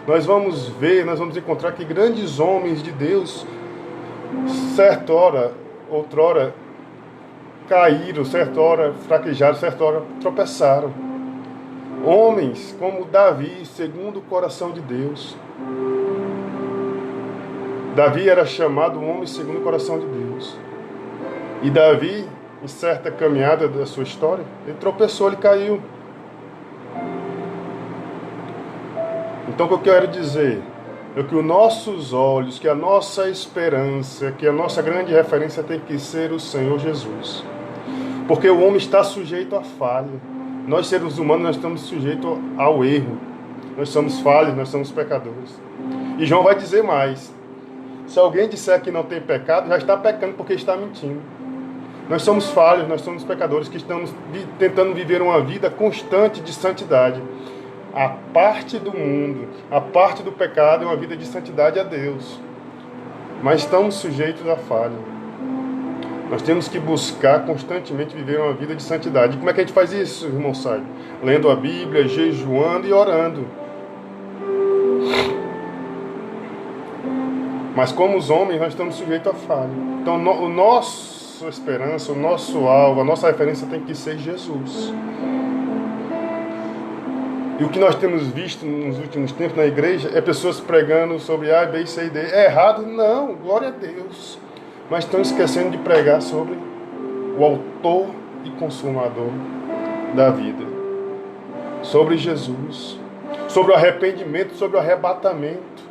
nós vamos encontrar que grandes homens de Deus, outrora caíram, certa hora fraquejaram, certa hora tropeçaram. Homens como Davi, segundo o coração de Deus. Davi era chamado um homem segundo o coração de Deus. E Davi, em certa caminhada da sua história, ele tropeçou, ele caiu. Então o que eu quero dizer? é que os nossos olhos, que a nossa esperança, que a nossa grande referência tem que ser o Senhor Jesus. Porque o homem está sujeito à falha. Nós, seres humanos, nós estamos sujeitos ao erro. Nós somos falhos, nós somos pecadores. E João vai dizer mais. Se alguém disser que não tem pecado, já está pecando porque está mentindo. Nós somos falhos, nós somos pecadores que estamos tentando viver uma vida constante de santidade. A parte do mundo, a parte do pecado é uma vida de santidade a Deus. Mas estamos sujeitos à falha. Nós temos que buscar constantemente viver uma vida de santidade. E como é que a gente faz isso, irmão Sábio? Lendo a Bíblia, jejuando e orando. Mas como os homens, nós estamos sujeitos à falha. Então, o nossa esperança, o nosso alvo, a nossa referência tem que ser Jesus. E o que nós temos visto nos últimos tempos na igreja é pessoas pregando sobre A, B, C e D. É errado? Não, glória a Deus. Mas estão esquecendo de pregar sobre o autor e consumador da vida. Sobre Jesus. Sobre o arrependimento, sobre o arrebatamento.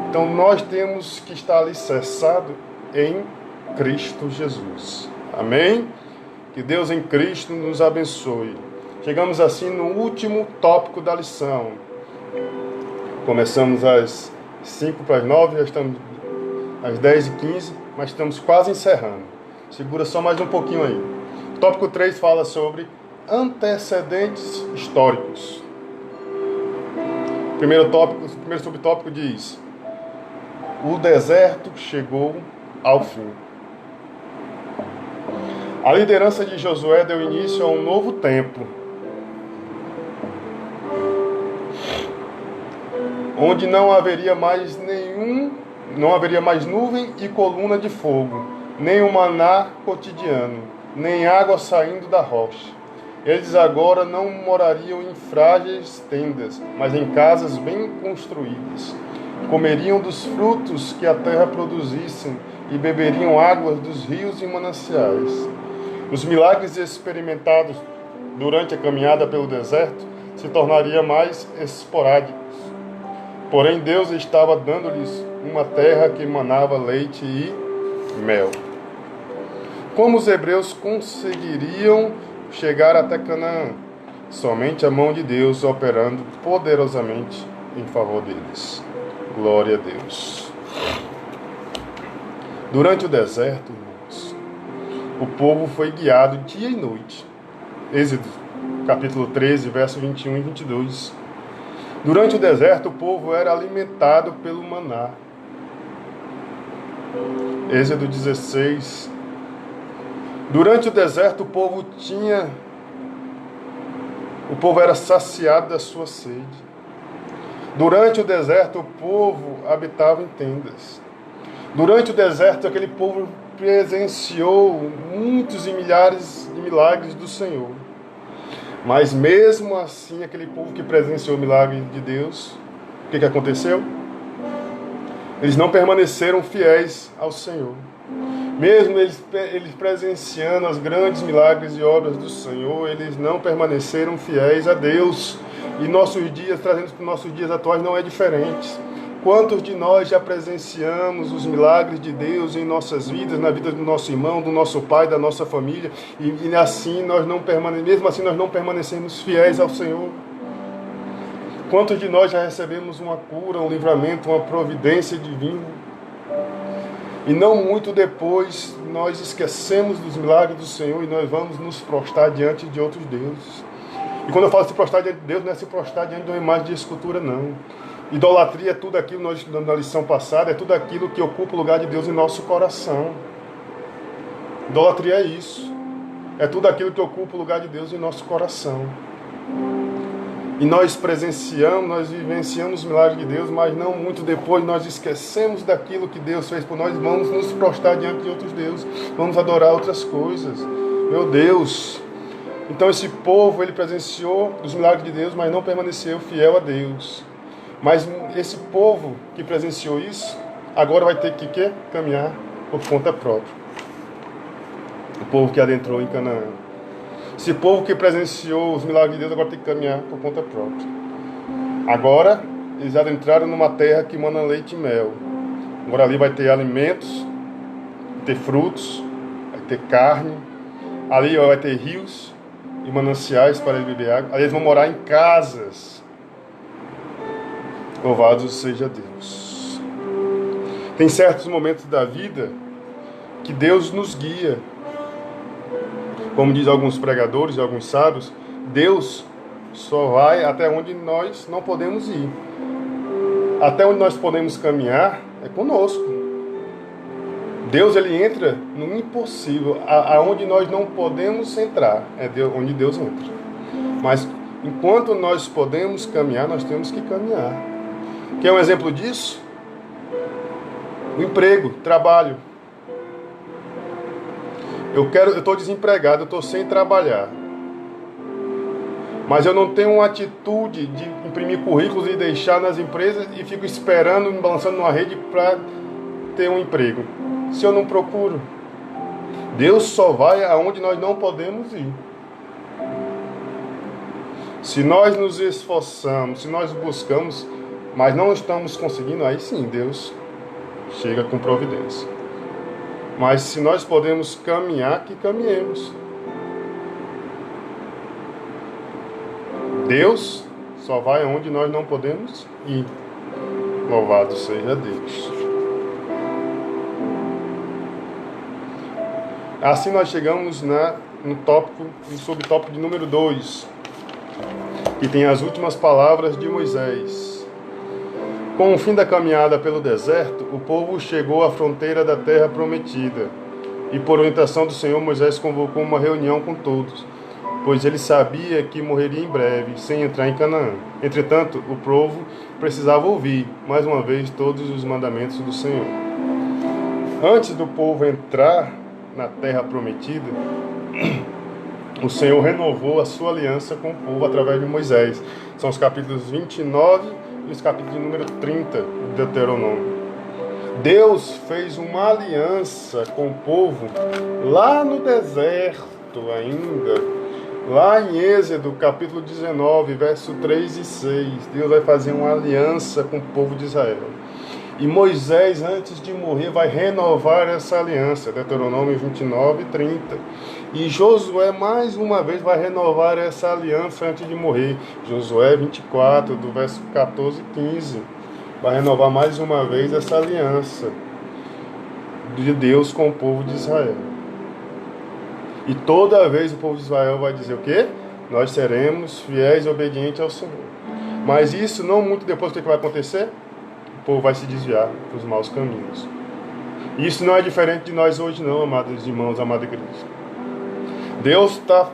Então nós temos que estar alicerçados em Cristo Jesus. Amém? Que Deus em Cristo nos abençoe. Chegamos assim no último tópico da lição. Começamos às 8:55, já estamos às 10:15, mas estamos quase encerrando. Segura só mais um pouquinho aí. Tópico 3 fala sobre antecedentes históricos. Primeiro subtópico diz: o deserto chegou ao fim. A liderança de Josué deu início a um novo tempo, onde não haveria mais nuvem e coluna de fogo, nem um maná cotidiano, nem água saindo da rocha. Eles agora não morariam em frágeis tendas, mas em casas bem construídas. Comeriam dos frutos que a terra produzisse e beberiam águas dos rios e mananciais. Os milagres experimentados durante a caminhada pelo deserto se tornariam mais esporádicos. Porém, Deus estava dando-lhes uma terra que manava leite e mel. Como os hebreus conseguiriam chegar até Canaã? Somente a mão de Deus operando poderosamente em favor deles. Glória a Deus. Durante o deserto, irmãos, o povo foi guiado dia e noite. Êxodo, capítulo 13, verso 21 e 22. Durante o deserto, o povo era alimentado pelo maná. Êxodo 16. Durante o deserto, o povo era saciado da sua sede. Durante o deserto, o povo habitava em tendas. Durante o deserto, aquele povo presenciou muitos e milhares de milagres do Senhor. Mas mesmo assim, aquele povo que presenciou o milagre de Deus, o que aconteceu? Eles não permaneceram fiéis ao Senhor. Mesmo eles presenciando os grandes milagres e obras do Senhor, eles não permaneceram fiéis a Deus. E nossos dias, trazendo para os nossos dias atuais, não é diferente. Quantos de nós já presenciamos os milagres de Deus em nossas vidas, na vida do nosso irmão, do nosso pai, da nossa família, e assim mesmo assim nós não permanecemos fiéis ao Senhor? Quantos de nós já recebemos uma cura, um livramento, uma providência divina? E não muito depois nós esquecemos dos milagres do Senhor e nós vamos nos prostrar diante de outros deuses. E quando eu falo se prostrar diante de Deus, não é se prostrar diante de uma imagem de escultura, não. Idolatria é tudo aquilo, nós estudamos na lição passada, é tudo aquilo que ocupa o lugar de Deus em nosso coração. Idolatria é isso. É tudo aquilo que ocupa o lugar de Deus em nosso coração. E nós presenciamos, nós vivenciamos os milagres de Deus, mas não muito depois nós esquecemos daquilo que Deus fez por nós, vamos nos prostrar diante de outros deuses, vamos adorar outras coisas. Meu Deus! Então esse povo, ele presenciou os milagres de Deus, mas não permaneceu fiel a Deus. Mas esse povo que presenciou isso, agora vai ter que caminhar por conta própria. O povo que adentrou em Canaã. Esse povo que presenciou os milagres de Deus agora tem que caminhar por conta própria. Agora, eles adentraram numa terra que mana leite e mel. Agora ali vai ter alimentos, vai ter frutos, vai ter carne. Ali vai ter rios e mananciais para eles beber água. Ali eles vão morar em casas. Louvado seja Deus. Tem certos momentos da vida que Deus nos guia. Como diz alguns pregadores e alguns sábios, Deus só vai até onde nós não podemos ir. Até onde nós podemos caminhar é conosco. Deus, ele entra no impossível, aonde nós não podemos entrar, é onde Deus entra. Mas enquanto nós podemos caminhar, nós temos que caminhar. Quer um exemplo disso? O emprego, trabalho. Eu estou desempregado, eu estou sem trabalhar. Mas eu não tenho uma atitude de imprimir currículos e deixar nas empresas e fico esperando, me balançando numa rede para ter um emprego. Se eu não procuro, Deus só vai aonde nós não podemos ir. Se nós nos esforçamos, se nós buscamos, mas não estamos conseguindo, aí sim Deus chega com providência. Mas se nós podemos caminhar, que caminhemos. Deus só vai aonde nós não podemos ir. Louvado seja Deus. Assim nós chegamos no subtópico de número 2, que tem as últimas palavras de Moisés. Com o fim da caminhada pelo deserto, o povo chegou à fronteira da terra prometida. E por orientação do Senhor, Moisés convocou uma reunião com todos, pois ele sabia que morreria em breve, sem entrar em Canaã. Entretanto, o povo precisava ouvir, mais uma vez, todos os mandamentos do Senhor. Antes do povo entrar na terra prometida, o Senhor renovou a sua aliança com o povo através de Moisés. São os capítulos 29 e os capítulos número 30 de Deuteronômio. Deus fez uma aliança com o povo lá no deserto ainda. Lá em Êxodo, capítulo 19, verso 3 e 6. Deus vai fazer uma aliança com o povo de Israel. E Moisés, antes de morrer, vai renovar essa aliança. Deuteronômio 29 e 30. E Josué, mais uma vez, vai renovar essa aliança antes de morrer. Josué 24, do verso 14 e 15. Vai renovar mais uma vez essa aliança de Deus com o povo de Israel. E toda vez o povo de Israel vai dizer o quê? Nós seremos fiéis e obedientes ao Senhor. Mas isso não muito depois, o que vai acontecer? O povo vai se desviar para os maus caminhos. Isso não é diferente de nós hoje não, amados irmãos, amada igreja. Deus está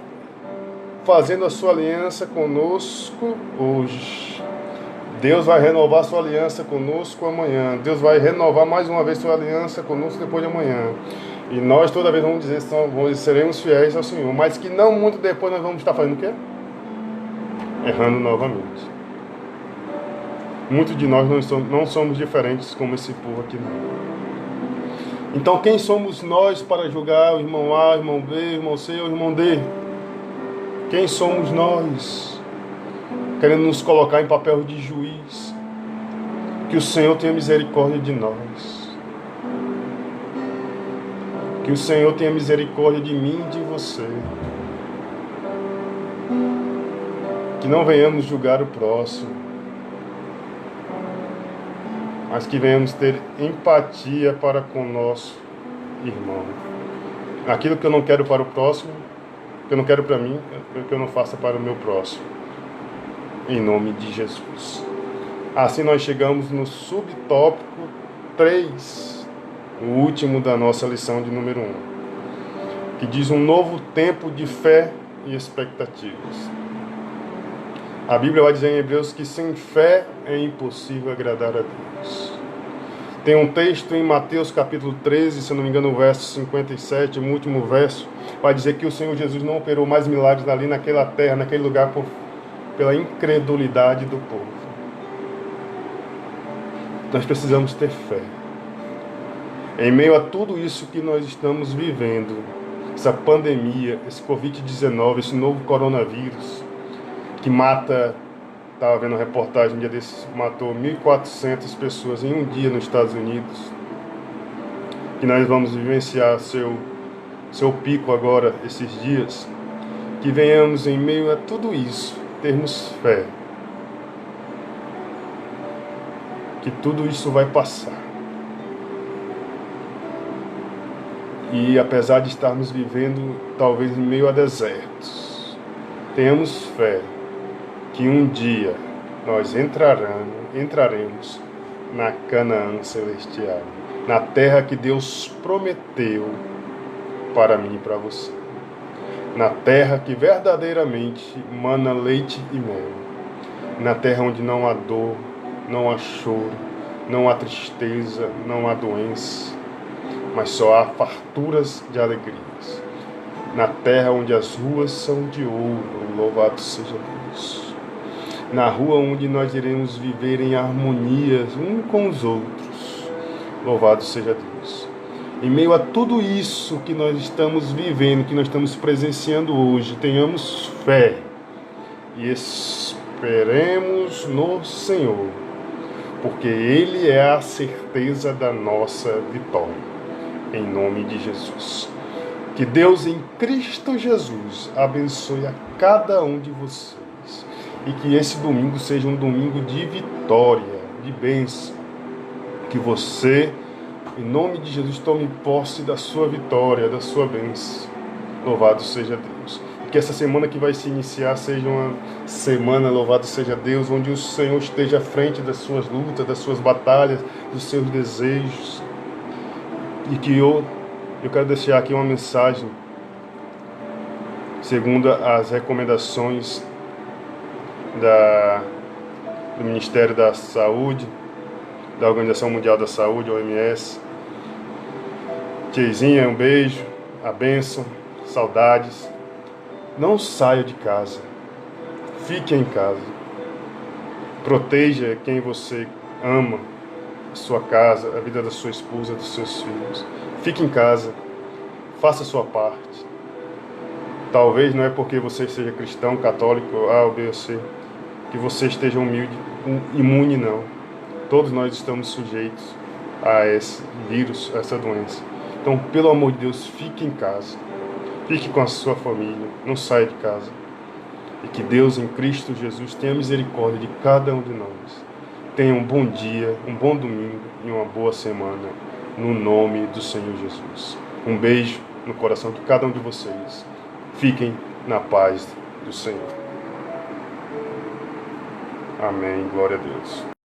fazendo a sua aliança conosco hoje. Deus vai renovar sua aliança conosco amanhã. Deus vai renovar mais uma vez sua aliança conosco depois de amanhã. E nós toda vez vamos dizer que seremos fiéis ao Senhor. Mas que não muito depois nós vamos estar fazendo o quê? Errando novamente. Muitos de nós não somos diferentes como esse povo aqui não. Então quem somos nós para julgar o irmão A, o irmão B, o irmão C ou o irmão D? Quem somos nós? Querendo nos colocar em papel de juiz. Que o Senhor tenha misericórdia de nós. Que o Senhor tenha misericórdia de mim e de você. Que não venhamos julgar o próximo, mas que venhamos ter empatia para com o nosso irmão. Aquilo que eu não quero para o próximo, que eu não quero para mim, que eu não faça para o meu próximo. Em nome de Jesus. Assim nós chegamos no subtópico 3, o último da nossa lição de número 1, que diz um novo tempo de fé e expectativas. A Bíblia vai dizer em Hebreus que sem fé é impossível agradar a Deus. Tem um texto em Mateus capítulo 13, se não me engano o verso 57, o último verso, vai dizer que o Senhor Jesus não operou mais milagres ali naquela terra, naquele lugar, pela incredulidade do povo. Nós precisamos ter fé. Em meio a tudo isso que nós estamos vivendo, essa pandemia, esse Covid-19, esse novo coronavírus, que mata Estava vendo uma reportagem um dia desses, matou 1.400 pessoas em um dia nos Estados Unidos. Que nós vamos vivenciar seu pico agora, esses dias. Que venhamos em meio a tudo isso, termos fé. Que tudo isso vai passar. E apesar de estarmos vivendo talvez em meio a desertos, tenhamos fé que um dia nós entraremos na Canaã celestial, na terra que Deus prometeu para mim e para você, na terra que verdadeiramente mana leite e mel, na terra onde não há dor, não há choro, não há tristeza, não há doença, mas só há farturas de alegrias. Na terra onde as ruas são de ouro, louvado seja Deus. Na rua onde nós iremos viver em harmonia um com os outros, louvado seja Deus. Em meio a tudo isso que nós estamos vivendo, que nós estamos presenciando hoje, tenhamos fé e esperemos no Senhor, porque Ele é a certeza da nossa vitória. Em nome de Jesus. Que Deus em Cristo Jesus abençoe a cada um de vocês. E que esse domingo seja um domingo de vitória, de bênção. Que você, em nome de Jesus, tome posse da sua vitória, da sua bênção. Louvado seja Deus. Que essa semana que vai se iniciar seja uma semana, louvado seja Deus, onde o Senhor esteja à frente das suas lutas, das suas batalhas, dos seus desejos. E que eu quero deixar aqui uma mensagem segundo as recomendações do Ministério da Saúde, da Organização Mundial da Saúde, OMS. Tiezinha, um beijo, a bênção, saudades. Não saia de casa, fique em casa. Proteja quem você ama, a sua casa, a vida da sua esposa, dos seus filhos. Fique em casa, faça a sua parte. Talvez não é porque você seja cristão, católico, A ou B ou C, que você esteja humilde, imune, não. Todos nós estamos sujeitos a esse vírus, a essa doença. Então, pelo amor de Deus, fique em casa. Fique com a sua família, não saia de casa. E que Deus em Cristo Jesus tenha misericórdia de cada um de nós. Tenha um bom dia, um bom domingo e uma boa semana, no nome do Senhor Jesus. Um beijo no coração de cada um de vocês. Fiquem na paz do Senhor. Amém. Glória a Deus.